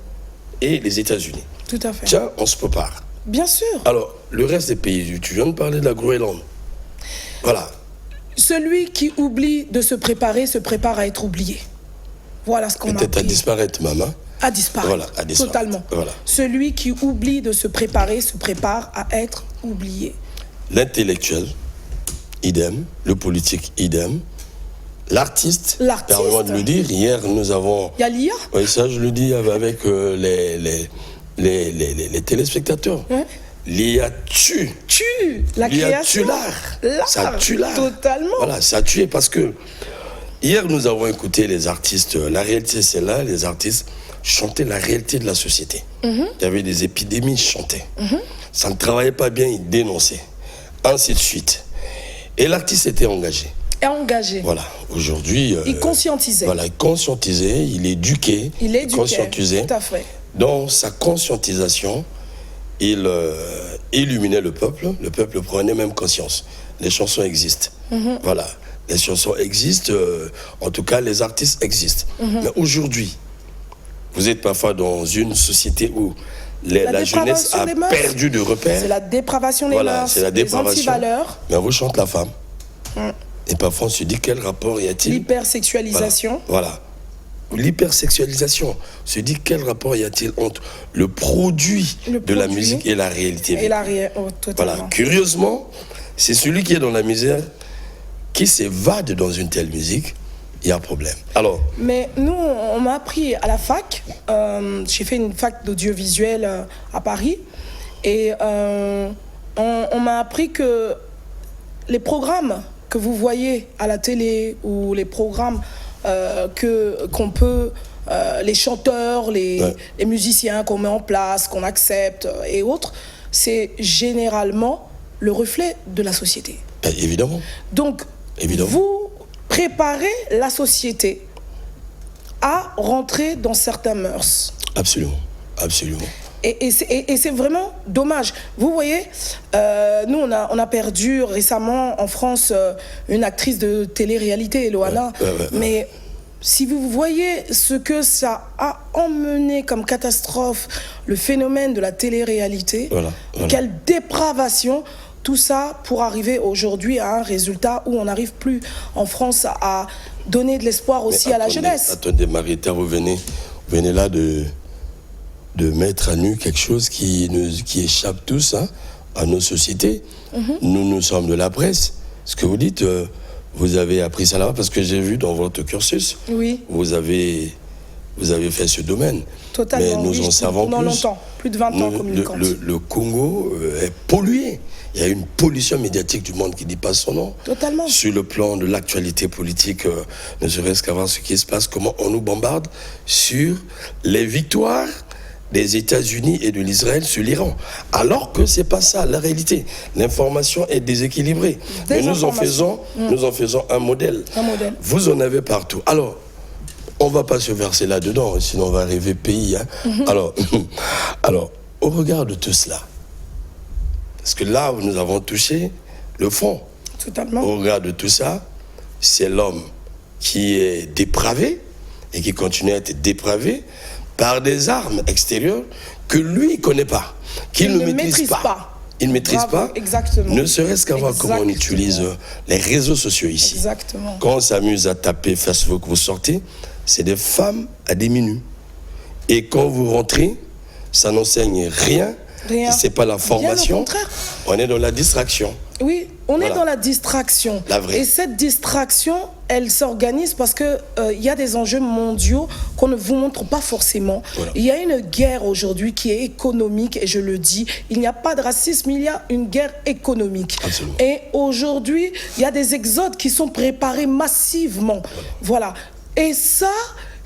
et les États-Unis. Tout à fait. Tiens, on se prépare. Bien sûr. Alors, le reste des pays, tu viens de parler de la Groenland. Voilà. Celui qui oublie de se prépare à être oublié. Voilà ce qu'on a appris. Peut-être à disparaître, maman. À disparaître. Voilà, à disparaître. Totalement. Voilà. Celui qui oublie de se prépare à être oublié. L'intellectuel, idem. Le politique, idem. L'artiste, permettez-moi de le dire, hier nous avons... Il y a l'IA. Oui, ça je le dis avec les téléspectateurs. Ouais. L'IA tue. La création. Tue l'art. Ça tue l'art. Totalement. Voilà, ça tue parce que hier nous avons écouté les artistes. La réalité c'est là, les artistes chantaient la réalité de la société. Il y avait des épidémies, ils chantaient. Ça ne travaillait pas bien, ils dénonçaient. Ainsi de suite. Et l'artiste était engagé. Voilà, aujourd'hui... il conscientisait. Voilà, il conscientisait, il éduquait. Conscientisait. Tout à fait. Dans sa conscientisation, il illuminait le peuple prenait même conscience. Les chansons existent. Voilà, les chansons existent, en tout cas les artistes existent. Mais aujourd'hui, vous êtes parfois dans une société où la jeunesse a perdu de repères. C'est la dépravation des mœurs, c'est la dépravation. Les antivaleurs. Mais on vous chante la femme. Et parfois on se dit quel rapport y a-t-il? L'hypersexualisation. Voilà. L'hypersexualisation. On se dit quel rapport y a-t-il entre le produit de la musique et la réalité? Et la réalité, totalement. Voilà. Curieusement, c'est celui qui est dans la misère qui s'évade dans une telle musique. Il y a un problème. Alors. Mais nous, on m'a appris à la fac. J'ai fait une fac d'audiovisuel à Paris. Et on m'a appris que les programmes que vous voyez à la télé ou les programmes qu'on peut, les chanteurs, les musiciens qu'on met en place, qu'on accepte et autres, c'est généralement le reflet de la société. Évidemment. Donc, vous préparez la société à rentrer dans certaines mœurs. Absolument, absolument. Et c'est vraiment dommage. Vous voyez, nous, on a perdu récemment en France une actrice de télé-réalité, Loana. Mais si vous voyez ce que ça a emmené comme catastrophe, le phénomène de la télé-réalité, quelle dépravation, tout ça pour arriver aujourd'hui à un résultat où on n'arrive plus en France à donner de l'espoir aussi à la jeunesse. Attendez, Marita, vous venez là de mettre à nu quelque chose qui échappe tous à nos sociétés. Nous sommes de la presse. Ce que vous dites, vous avez appris ça là-bas parce que j'ai vu dans votre cursus. Oui. Vous avez fait ce domaine. Totalement. Mais nous en savons pendant plus. Longtemps, plus de 20 ans communicante. Le Congo est pollué. Il y a une pollution médiatique du monde qui ne dit pas son nom. Totalement. Sur le plan de l'actualité politique, ne serait-ce qu'à voir ce qui se passe, comment on nous bombarde sur les victoires des États-Unis et de l'Israël sur l'Iran. Alors que c'est pas ça la réalité. L'information est déséquilibrée. Mais nous en faisons un modèle. Vous en avez partout. Alors, on va pas se verser là-dedans, sinon on va arriver pays. Alors, au regard de tout cela, parce que là où nous avons touché le fond, totalement. Au regard de tout ça, c'est l'homme qui est dépravé et qui continue à être dépravé par des armes extérieures que lui ne connaît pas, qu'il ne maîtrise pas. Il ne maîtrise pas, exactement. Ne serait-ce qu'à voir comment on utilise les réseaux sociaux ici. Exactement. Quand on s'amuse à taper Facebook, vous sortez, c'est des femmes à des minus. Et quand vous rentrez, ça n'enseigne rien. C'est pas la formation. Bien au contraire. On est dans la distraction. Oui, on est dans la distraction. La vraie. Et cette distraction, elle s'organise parce que y a des enjeux mondiaux qu'on ne vous montre pas forcément. Il y a une guerre aujourd'hui qui est économique, et je le dis, il n'y a pas de racisme, il y a une guerre économique. Absolument. Et aujourd'hui, il y a des exodes qui sont préparés massivement. Voilà. Et ça,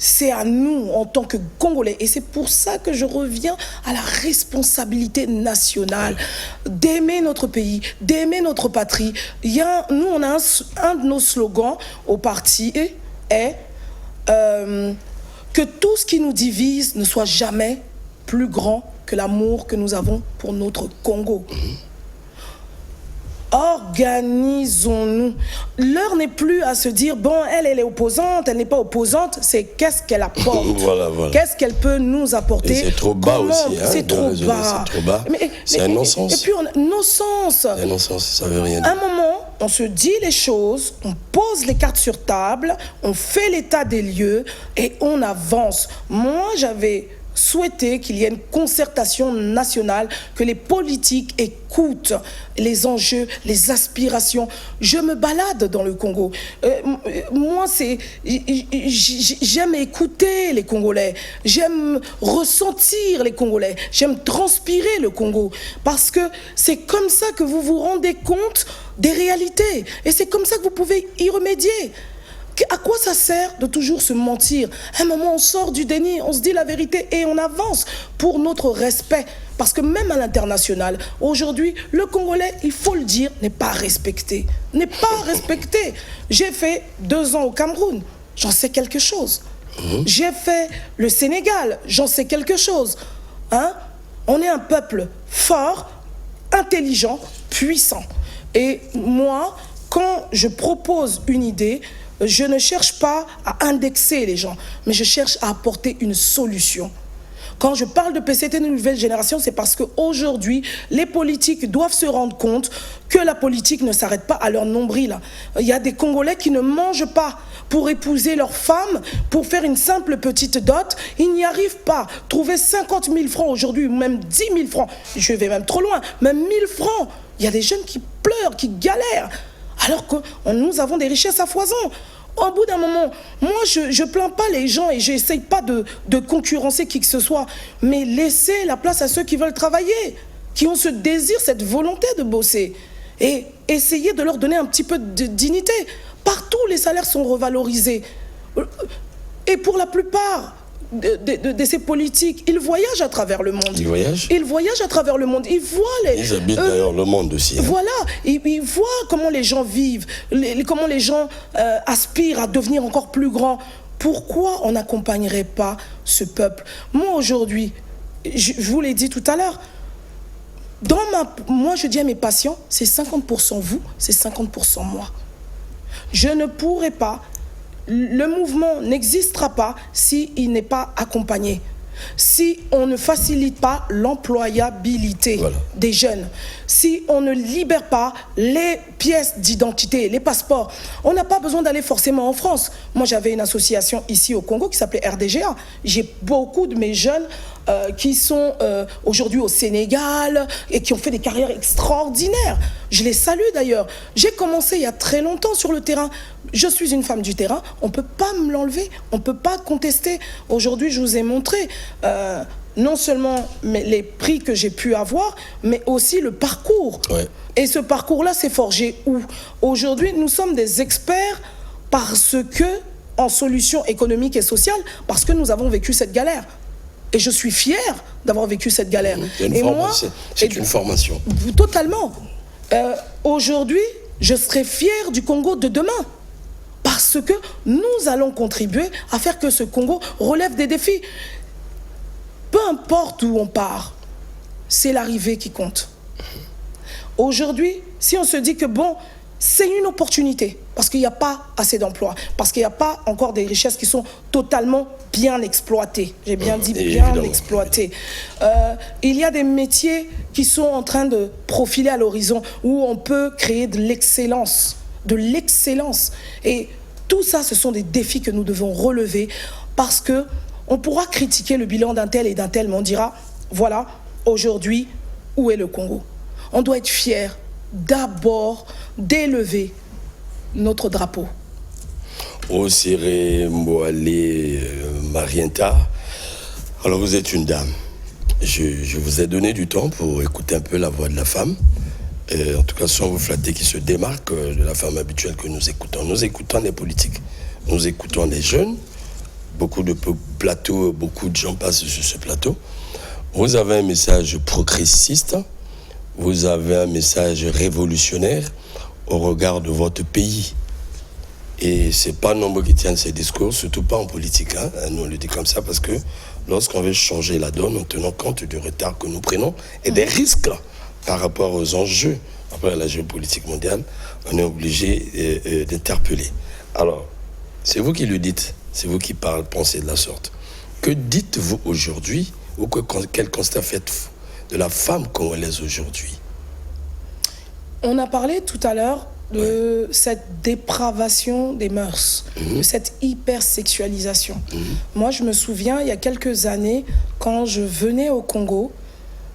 c'est à nous, en tant que Congolais. Et c'est pour ça que je reviens à la responsabilité nationale d'aimer notre pays, d'aimer notre patrie. Nous, on a un de nos slogans au parti est que tout ce qui nous divise ne soit jamais plus grand que l'amour que nous avons pour notre Congo. Organisons-nous. L'heure n'est plus à se dire, bon, elle est opposante, elle n'est pas opposante, c'est qu'est-ce qu'elle apporte. Voilà. Qu'est-ce qu'elle peut nous apporter. Et c'est trop bas aussi. C'est trop bas. C'est trop bas. C'est un non-sens. Et puis, nos sens. Un non-sens, ça veut rien dire. À un moment, on se dit les choses, on pose les cartes sur table, on fait l'état des lieux et on avance. Moi, j'avais souhaité qu'il y ait une concertation nationale, que les politiques écoutent les enjeux, les aspirations. Je me balade dans le Congo. Moi, j'aime écouter les Congolais, j'aime ressentir les Congolais, j'aime transpirer le Congo, parce que c'est comme ça que vous vous rendez compte des réalités, et c'est comme ça que vous pouvez y remédier. À quoi ça sert de toujours se mentir? À un moment, on sort du déni, on se dit la vérité et on avance pour notre respect. Parce que même à l'international, aujourd'hui, le Congolais, il faut le dire, n'est pas respecté. N'est pas respecté. J'ai fait 2 ans au Cameroun, j'en sais quelque chose. J'ai fait le Sénégal, j'en sais quelque chose. Hein? On est un peuple fort, intelligent, puissant. Et moi, quand je propose une idée, je ne cherche pas à indexer les gens, mais je cherche à apporter une solution. Quand je parle de PCT de nouvelle génération, c'est parce qu'aujourd'hui, les politiques doivent se rendre compte que la politique ne s'arrête pas à leur nombril. Il y a des Congolais qui ne mangent pas pour épouser leur femme, pour faire une simple petite dot. Ils n'y arrivent pas. Trouver 50 000 francs aujourd'hui, ou même 10 000 francs, je vais même trop loin, même 1 000 francs. Il y a des jeunes qui pleurent, qui galèrent. Alors que nous avons des richesses à foison. Au bout d'un moment, moi je ne plains pas les gens et je n'essaye pas de concurrencer qui que ce soit, mais laissez la place à ceux qui veulent travailler, qui ont ce désir, cette volonté de bosser. Et essayez de leur donner un petit peu de dignité. Partout, les salaires sont revalorisés. Et pour la plupart de ces politiques, ils voyagent à travers le monde. Ils voyagent? Ils voyagent à travers le monde. Ils voient les... Ils habitent d'ailleurs le monde aussi. Hein. Voilà. Ils voient comment les gens vivent, comment les gens aspirent à devenir encore plus grands. Pourquoi on n'accompagnerait pas ce peuple? Moi, aujourd'hui, je vous l'ai dit tout à l'heure, moi, je dis à mes patients, c'est 50% vous, c'est 50% moi. Je ne pourrai pas... Le mouvement n'existera pas s'il n'est pas accompagné, si on ne facilite pas l'employabilité des jeunes, si on ne libère pas les pièces d'identité, les passeports. On n'a pas besoin d'aller forcément en France. Moi, j'avais une association ici au Congo qui s'appelait RDGA. J'ai beaucoup de mes jeunes qui sont aujourd'hui au Sénégal et qui ont fait des carrières extraordinaires. Je les salue d'ailleurs. J'ai commencé il y a très longtemps sur le terrain. Je suis une femme du terrain, on ne peut pas me l'enlever, on ne peut pas contester. Aujourd'hui, je vous ai montré non seulement les prix que j'ai pu avoir, mais aussi le parcours. Ouais. Et ce parcours-là s'est forgé où? Aujourd'hui, nous sommes des experts parce que, en solutions économiques et sociales, parce que nous avons vécu cette galère. Et je suis fière d'avoir vécu cette galère. Et moi, c'est une formation. Totalement. Aujourd'hui, je serai fière du Congo de demain. Parce que nous allons contribuer à faire que ce Congo relève des défis. Peu importe où on part, c'est l'arrivée qui compte. Aujourd'hui, si on se dit que bon, c'est une opportunité, parce qu'il n'y a pas assez d'emplois, parce qu'il n'y a pas encore des richesses qui sont totalement bien exploitées. J'ai bien dit bien exploitées. Il y a des métiers qui sont en train de profiler à l'horizon, où on peut créer de l'excellence. De l'excellence. Et tout ça, ce sont des défis que nous devons relever, parce que on pourra critiquer le bilan d'un tel et d'un tel, mais on dira, voilà, aujourd'hui, où est le Congo? On doit être fier d'abord d'élever notre drapeau. Osiré Mboalé Marienta, alors vous êtes une dame. Je vous ai donné du temps pour écouter un peu la voix de la femme. En tout cas, sans vous flatter, qui se démarque de la femme habituelle que nous écoutons. Nous écoutons les politiques, nous écoutons les jeunes. Beaucoup de plateaux, beaucoup de gens passent sur ce plateau. Vous avez un message progressiste, vous avez un message révolutionnaire au regard de votre pays. Et ce n'est pas nombreux qui tiennent ces discours, surtout pas en politique. Hein. Nous, on le dit comme ça parce que lorsqu'on veut changer la donne, en tenant compte du retard que nous prenons et des risques par rapport aux enjeux, après la géopolitique mondiale, on est obligé d'interpeller. Alors, c'est vous qui le dites, c'est vous qui pensez de la sorte. Que dites-vous aujourd'hui, ou quel constat faites-vous de la femme congolaise aujourd'hui? On a parlé tout à l'heure de cette dépravation des mœurs, de cette hypersexualisation. Moi, je me souviens, il y a quelques années, quand je venais au Congo,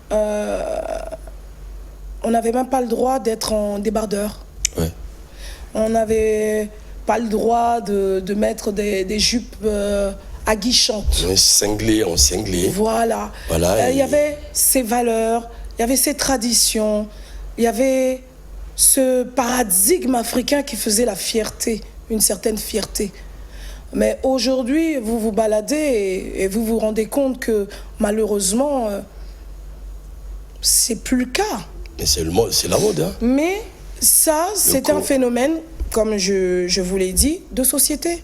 on n'avait même pas le droit d'être en débardeur. Ouais. On n'avait pas le droit de mettre des jupes aguichantes. Cinglé en cinglé. Voilà. Il y avait ces valeurs, il y avait ces traditions, il y avait ce paradigme africain qui faisait la fierté, une certaine fierté. Mais aujourd'hui, vous vous baladez et vous vous rendez compte que malheureusement, c'est plus le cas. Mais c'est la mode. Hein. Mais ça, c'est un phénomène, comme je vous l'ai dit, de société.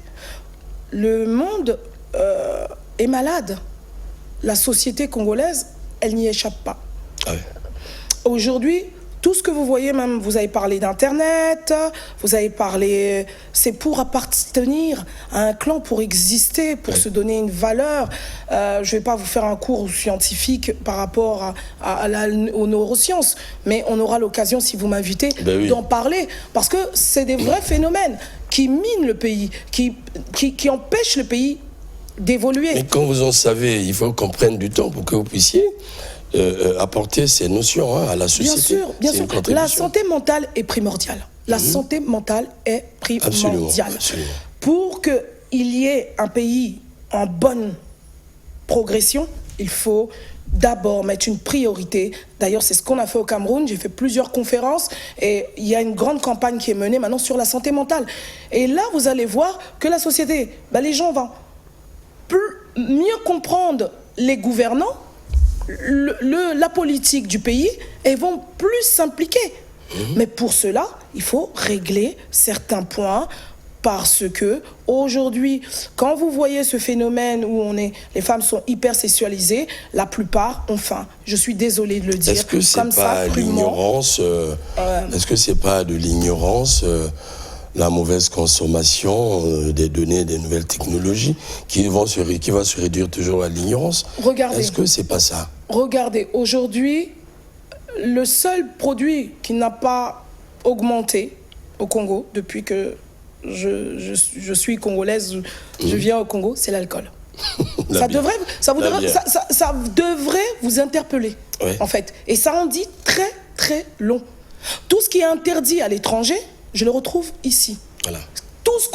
Le monde est malade. La société congolaise, elle n'y échappe pas. Ah ouais. Aujourd'hui, tout ce que vous voyez, même, vous avez parlé d'Internet, vous avez parlé... C'est pour appartenir à un clan, pour exister, pour se donner une valeur. Je ne vais pas vous faire un cours scientifique par rapport aux neurosciences, mais on aura l'occasion, si vous m'invitez, d'en parler. Parce que c'est des vrais phénomènes qui minent le pays, qui empêchent le pays d'évoluer. Mais quand vous en savez, il faut qu'on prenne du temps pour que vous puissiez... apporter ces notions à la société. Bien sûr. La santé mentale est primordiale. La santé mentale est primordiale. Absolument. Pour qu'il y ait un pays en bonne progression, il faut d'abord mettre une priorité. D'ailleurs, c'est ce qu'on a fait au Cameroun. J'ai fait plusieurs conférences et il y a une grande campagne qui est menée maintenant sur la santé mentale. Et là, vous allez voir que la société, les gens vont mieux comprendre les gouvernants, la politique du pays, et vont plus s'impliquer. Mais pour cela, il faut régler certains points, parce que aujourd'hui, quand vous voyez ce phénomène où les femmes sont hyper sexualisées, la plupart ont faim. Je suis désolée de le dire. Est-ce que c'est pas l'ignorance Est-ce que c'est pas de l'ignorance, la mauvaise consommation des données, des nouvelles technologies qui va se réduire toujours à l'ignorance? Regardez. Est-ce que c'est pas ça? Regardez, aujourd'hui, le seul produit qui n'a pas augmenté au Congo depuis que je suis congolaise, je viens au Congo, c'est l'alcool. Ça devrait vous interpeller, en fait. Et ça en dit très, très long. Tout ce qui est interdit à l'étranger, je le retrouve ici. Voilà. Tout ce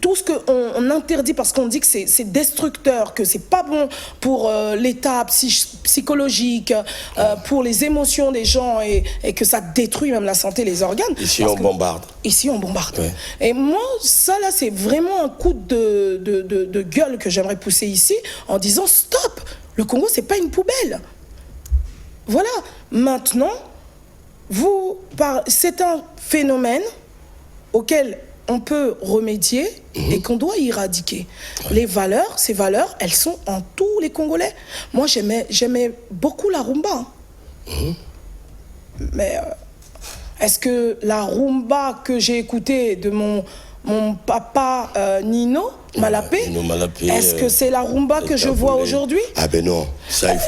tout ce qu'on interdit parce qu'on dit que c'est destructeur, que c'est pas bon pour l'état psychologique, pour les émotions des gens et que ça détruit même la santé, les organes. Ici, on bombarde. Ici, on bombarde. Ouais. Et moi, ça là, c'est vraiment un coup de gueule que j'aimerais pousser ici en disant stop, le Congo, c'est pas une poubelle. Voilà. Maintenant, c'est un phénomène auquel on peut remédier et qu'on doit éradiquer. Les valeurs, ces valeurs, elles sont en tous les Congolais. Moi, j'aimais beaucoup la rumba. Mais est-ce que la rumba que j'ai écoutée de mon papa Nino Malapé, est-ce que c'est la rumba que je vois aujourd'hui? Ah ben non, ça il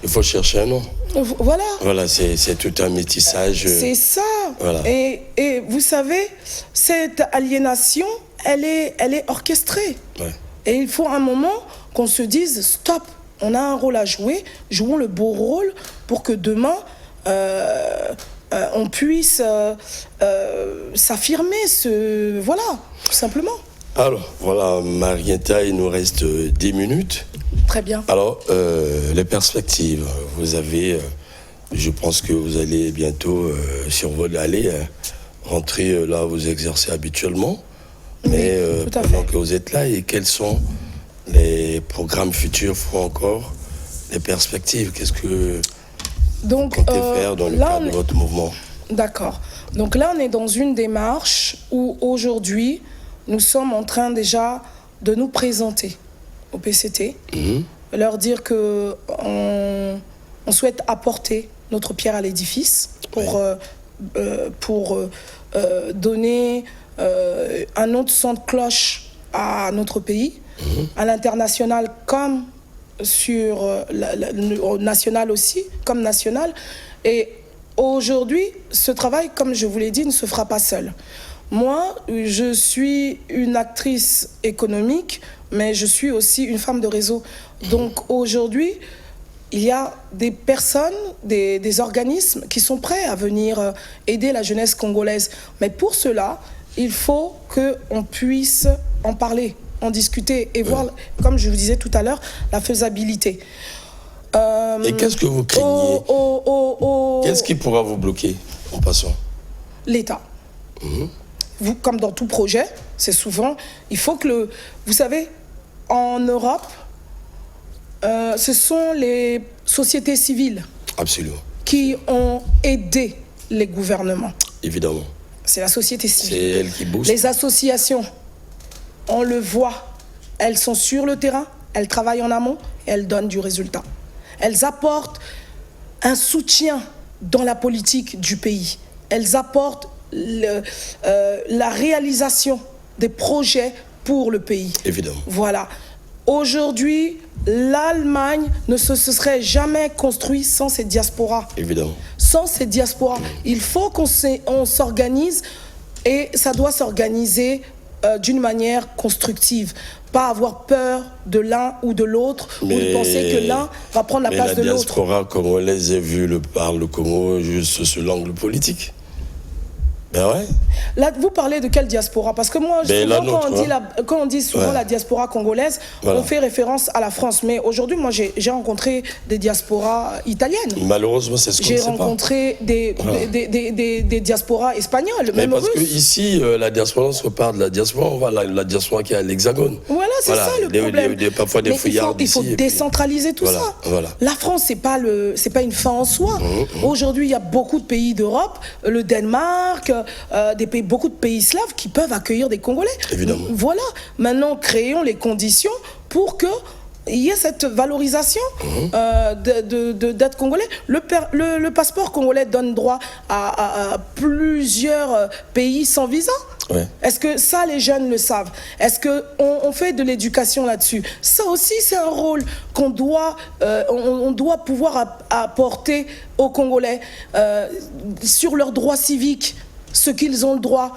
faut chercher un nom. Voilà. Voilà, c'est tout un métissage. C'est ça. Voilà. Et vous savez, cette aliénation, elle est orchestrée. Ouais. Et il faut un moment qu'on se dise stop, on a un rôle à jouer, jouons le beau rôle pour que demain on puisse s'affirmer, voilà, tout simplement. Alors, voilà, Marieta, il nous reste 10 minutes. Très bien. Alors, les perspectives, vous avez, je pense que vous allez bientôt, si on veut aller, rentrer là où vous exercez habituellement. Oui, mais tout à pendant fait. que vous êtes là, et quels sont les programmes futurs, ou encore les perspectives? Qu'est-ce que vous comptez faire dans le cadre de votre mouvement? D'accord. Donc là, on est dans une démarche où aujourd'hui, nous sommes en train déjà de nous présenter au PCT, leur dire qu'on souhaite apporter notre pierre à l'édifice pour donner un autre son de cloche à notre pays, à l'international comme au national aussi, comme national. Et aujourd'hui, ce travail, comme je vous l'ai dit, ne se fera pas seul. Moi, je suis une actrice économique, mais je suis aussi une femme de réseau. Donc aujourd'hui, il y a des personnes, des organismes qui sont prêts à venir aider la jeunesse congolaise. Mais pour cela, il faut qu'on puisse en parler, en discuter et voir, comme je vous disais tout à l'heure, la faisabilité. Et qu'est-ce que vous craignez? Qu'est-ce qui pourra vous bloquer en passant? L'État. Vous, comme dans tout projet, c'est souvent, il faut que vous savez, en Europe, ce sont les sociétés civiles qui ont aidé les gouvernements. Évidemment. C'est la société civile. C'est elle qui booste. Les associations, on le voit, elles sont sur le terrain, elles travaillent en amont et elles donnent du résultat. Elles apportent un soutien dans la politique du pays. Elles apportent la réalisation des projets pour le pays. Évidemment. Voilà. Aujourd'hui, l'Allemagne ne se serait jamais construite sans cette diaspora. Évidemment. Sans cette diaspora. Il faut qu'on s'organise et ça doit s'organiser d'une manière constructive. Pas avoir peur de l'un ou de l'autre ou de penser que l'un va prendre la place de l'autre. La diaspora congolaise est vue par le Congo juste sous l'angle politique. Ben ouais. Là, vous parlez de quelle diaspora? Parce que moi, souvent, quand on dit souvent la diaspora congolaise, on fait référence à la France. Mais aujourd'hui, moi, j'ai rencontré des diasporas italiennes. Malheureusement, c'est ce qu'on ne sait pas. J'ai rencontré des diasporas espagnoles, même russes. Parce que ici, la diaspora, on se parle de la diaspora, on voit la diaspora qui est à l'Hexagone. Voilà, c'est ça le problème. Parfois des fouillards il faut décentraliser tout ça. Voilà. La France, c'est pas une fin en soi. Aujourd'hui, il y a beaucoup de pays d'Europe, le Danemark, beaucoup de pays slaves qui peuvent accueillir des Congolais. Évidemment. Voilà. Maintenant, créons les conditions pour qu'il y ait cette valorisation d'être Congolais. Le passeport congolais donne droit à plusieurs pays sans visa. Ouais. Est-ce que ça, les jeunes le savent? Est-ce qu'on fait de l'éducation là-dessus? Ça aussi, c'est un rôle qu'on doit, on doit pouvoir apporter aux Congolais sur leurs droits civiques, ce qu'ils ont le droit,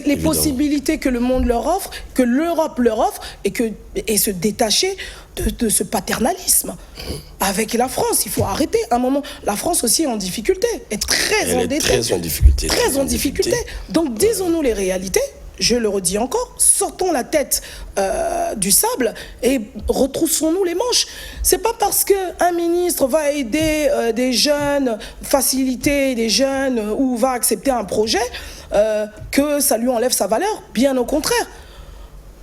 les possibilités que le monde leur offre, que l'Europe leur offre, et se détacher de ce paternalisme. Avec la France, il faut arrêter. À un moment, la France aussi est en difficulté, est très endettée. Très en difficulté. Très en difficulté. Donc, disons-nous les réalités. Je le redis encore, sortons la tête du sable et retroussons-nous les manches. C'est pas parce qu'un ministre va aider des jeunes, faciliter des jeunes ou va accepter un projet que ça lui enlève sa valeur. Bien au contraire.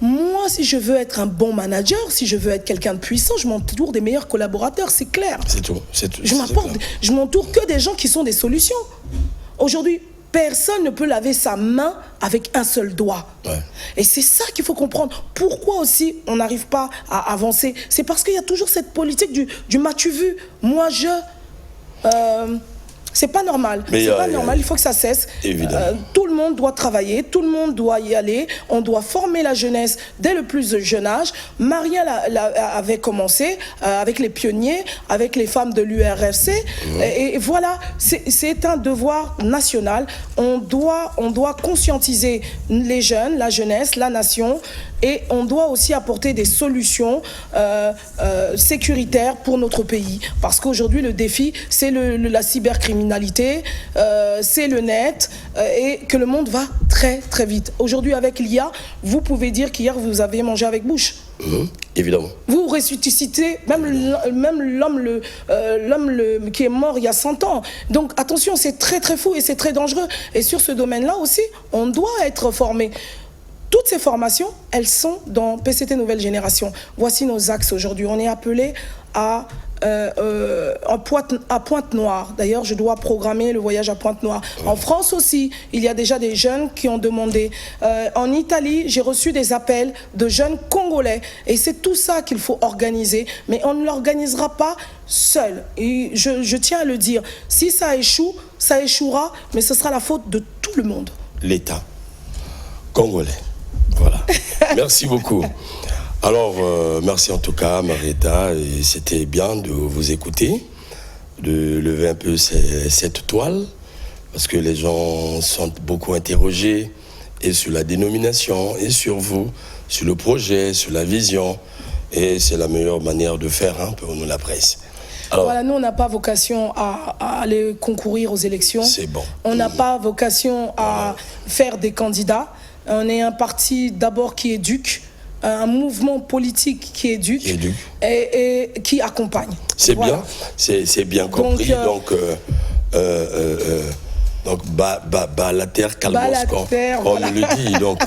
Moi, si je veux être un bon manager, si je veux être quelqu'un de puissant, je m'entoure des meilleurs collaborateurs, c'est clair. C'est tout. Je m'entoure que des gens qui sont des solutions. Aujourd'hui, personne ne peut laver sa main avec un seul doigt. Ouais. Et c'est ça qu'il faut comprendre. Pourquoi aussi on n'arrive pas à avancer? C'est parce qu'il y a toujours cette politique du m'as-tu vu, moi je... c'est pas normal. C'est pas normal, il faut que ça cesse. Tout le monde doit travailler, tout le monde doit y aller. On doit former la jeunesse dès le plus jeune âge. Maria avait commencé avec les pionniers, avec les femmes de l'URFC. Et voilà, c'est un devoir national. On doit conscientiser les jeunes, la jeunesse, la nation. Et on doit aussi apporter des solutions sécuritaires pour notre pays. Parce qu'aujourd'hui, le défi, c'est la cybercriminalité, c'est le net, et que le monde va très, très vite. Aujourd'hui, avec l'IA, vous pouvez dire qu'hier, vous avez mangé avec bouche. Évidemment. Vous ressuscitez même l'homme qui est mort il y a 100 ans. Donc attention, c'est très, très fou et c'est très dangereux. Et sur ce domaine-là aussi, on doit être formé. Toutes ces formations, elles sont dans PCT Nouvelle Génération. Voici nos axes aujourd'hui. On est appelé à Pointe-Noire. D'ailleurs, je dois programmer le voyage à Pointe-Noire. En France aussi, il y a déjà des jeunes qui ont demandé. En Italie, j'ai reçu des appels de jeunes Congolais. Et c'est tout ça qu'il faut organiser. Mais on ne l'organisera pas seul. Et je tiens à le dire. Si ça échoue, ça échouera, mais ce sera la faute de tout le monde. L'État congolais. Voilà. Merci beaucoup. Alors, merci en tout cas, Marietta, et c'était bien de vous écouter. de lever un peu cette toile, parce que les gens sont beaucoup interrogés, et sur la dénomination, et sur vous, sur le projet, sur la vision, et c'est la meilleure manière de faire pour nous, la presse. Alors, voilà, nous, on n'a pas vocation à aller concourir aux élections. C'est bon. On n'a pas vocation à faire des candidats. On est un parti d'abord qui éduque, un mouvement politique qui éduque et qui accompagne. C'est bien, c'est bien compris. Donc, la terre calmos, comme on le dit. Donc,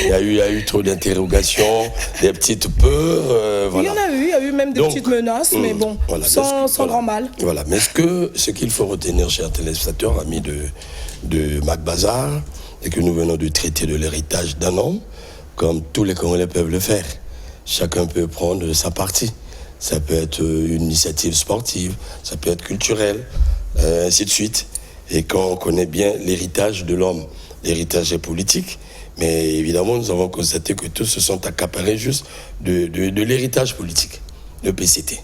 il y a eu trop d'interrogations, des petites peurs. Voilà. Il y a eu même des petites menaces, mais bon, voilà, sans grand mal. Voilà, mais ce qu'il faut retenir, chers téléspectateurs, amis de Mac Bazar, c'est que nous venons de traiter de l'héritage d'un homme, comme tous les Congolais peuvent le faire. Chacun peut prendre sa partie. Ça peut être une initiative sportive, ça peut être culturel, ainsi de suite. Et quand on connaît bien l'héritage de l'homme, l'héritage est politique, mais évidemment, nous avons constaté que tous se sont accaparés juste de l'héritage politique, le PCT.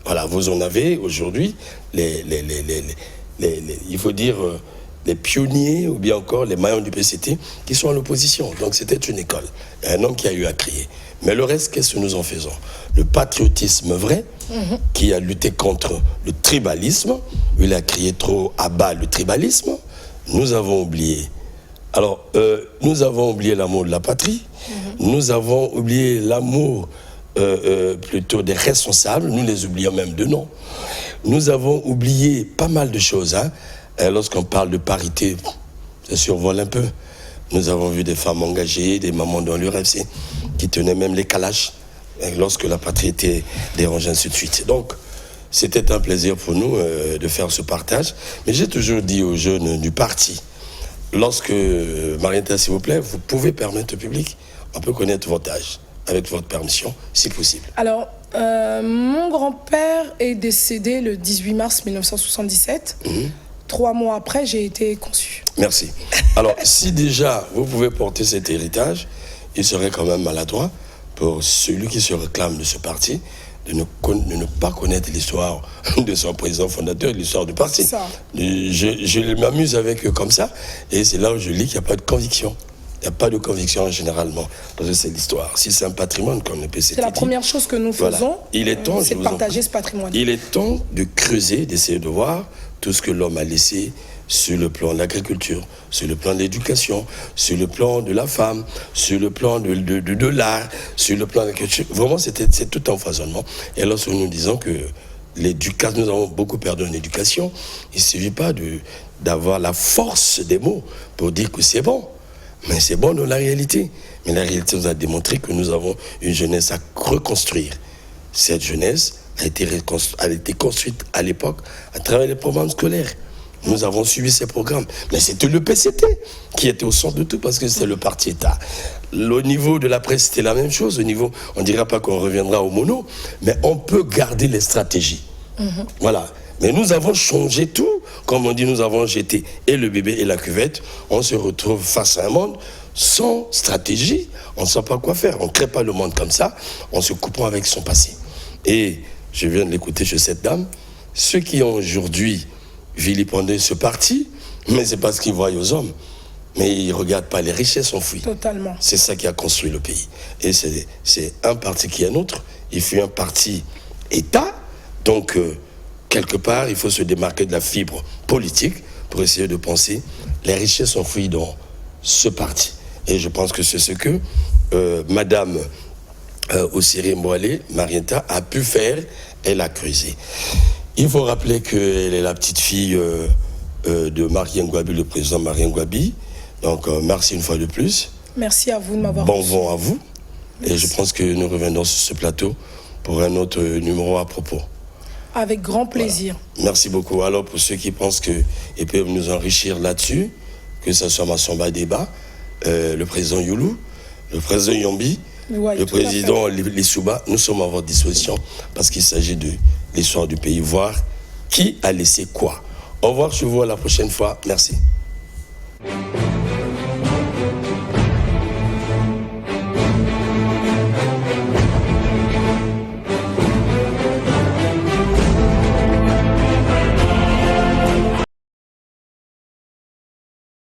Voilà, vous en avez aujourd'hui, il faut dire, les pionniers ou bien encore les maillons du PCT qui sont à l'opposition. Donc c'était une école, un homme qui a eu à crier. Mais le reste, qu'est-ce que nous en faisons? Le patriotisme vrai, qui a lutté contre le tribalisme, il a crié trop à bas le tribalisme, nous avons oublié. Alors, nous avons oublié l'amour de la patrie, nous avons oublié l'amour plutôt des responsables, nous les oublions même de nom. Nous avons oublié pas mal de choses. Lorsqu'on parle de parité, ça survole un peu. Nous avons vu des femmes engagées, des mamans dans l'URFC, qui tenaient même les calaches lorsque la patrie était dérangée, ainsi de suite. Donc, c'était un plaisir pour nous de faire ce partage. Mais j'ai toujours dit aux jeunes du parti, lorsque, Marietta, s'il vous plaît, vous pouvez permettre au public, on peut connaître votre âge, avec votre permission, si possible. Alors, mon grand-père est décédé le 18 mars 1977. 3 mois après, j'ai été conçu. Merci. Alors, si déjà vous pouvez porter cet héritage, il serait quand même maladroit pour celui qui se réclame de ce parti de ne pas connaître l'histoire de son président fondateur, l'histoire du parti. Je m'amuse avec eux comme ça, et c'est là où je lis qu'il n'y a pas de conviction. Il n'y a pas de conviction généralement, parce que c'est l'histoire. Si c'est un patrimoine, comme le PCT, c'est la première chose que nous faisons, c'est partager ce patrimoine. Il est temps de creuser, d'essayer de voir tout ce que l'homme a laissé sur le plan de l'agriculture, sur le plan de l'éducation, sur le plan de la femme, sur le plan de l'art, sur le plan de la culture. Vraiment, c'est tout un foisonnement. Et lorsque nous disons que l'éducation, nous avons beaucoup perdu en éducation, il ne suffit pas d'avoir la force des mots pour dire que c'est bon. Mais c'est bon dans la réalité. Mais la réalité nous a démontré que nous avons une jeunesse à reconstruire. Cette jeunesse a été construite à l'époque à travers les programmes scolaires. Nous avons suivi ces programmes. Mais c'était le PCT qui était au centre de tout parce que c'était le parti État. Au niveau de la presse, c'était la même chose. Au niveau, on ne dira pas qu'on reviendra au mono, mais on peut garder les stratégies. Voilà. Mais nous avons changé tout. Comme on dit, nous avons jeté et le bébé et la cuvette. On se retrouve face à un monde sans stratégie. On ne sait pas quoi faire. On ne crée pas le monde comme ça. On se coupant avec son passé. Et je viens de l'écouter chez cette dame. Ceux qui ont aujourd'hui vilipendé ce parti, mais c'est parce qu'ils voient aux hommes. Mais ils ne regardent pas les richesses enfouies. Totalement. C'est ça qui a construit le pays. Et c'est un parti qui est nôtre. Il fut un parti État. Donc, quelque part, il faut se démarquer de la fibre politique pour essayer de penser les richesses enfouies dans ce parti. Et je pense que c'est ce que Madame Ossiré Mboalé, Marietta, a pu faire. Elle a creusé. Il faut rappeler qu'elle est la petite fille de Marien Ngouabi, le président Marien Ngouabi. Donc, merci une fois de plus. Merci à vous de m'avoir reçu. Bon vent à vous. Merci. Et je pense que nous reviendrons sur ce plateau pour un autre numéro à propos. Avec grand plaisir. Voilà. Merci beaucoup. Alors, pour ceux qui pensent qu'ils peuvent nous enrichir là-dessus, que ce soit Massamba Débat, le président Youlou, le président Yombi, le président Lissouba, nous sommes à votre disposition parce qu'il s'agit de l'histoire du pays, voir qui a laissé quoi. Au revoir, je vous vois la prochaine fois. Merci.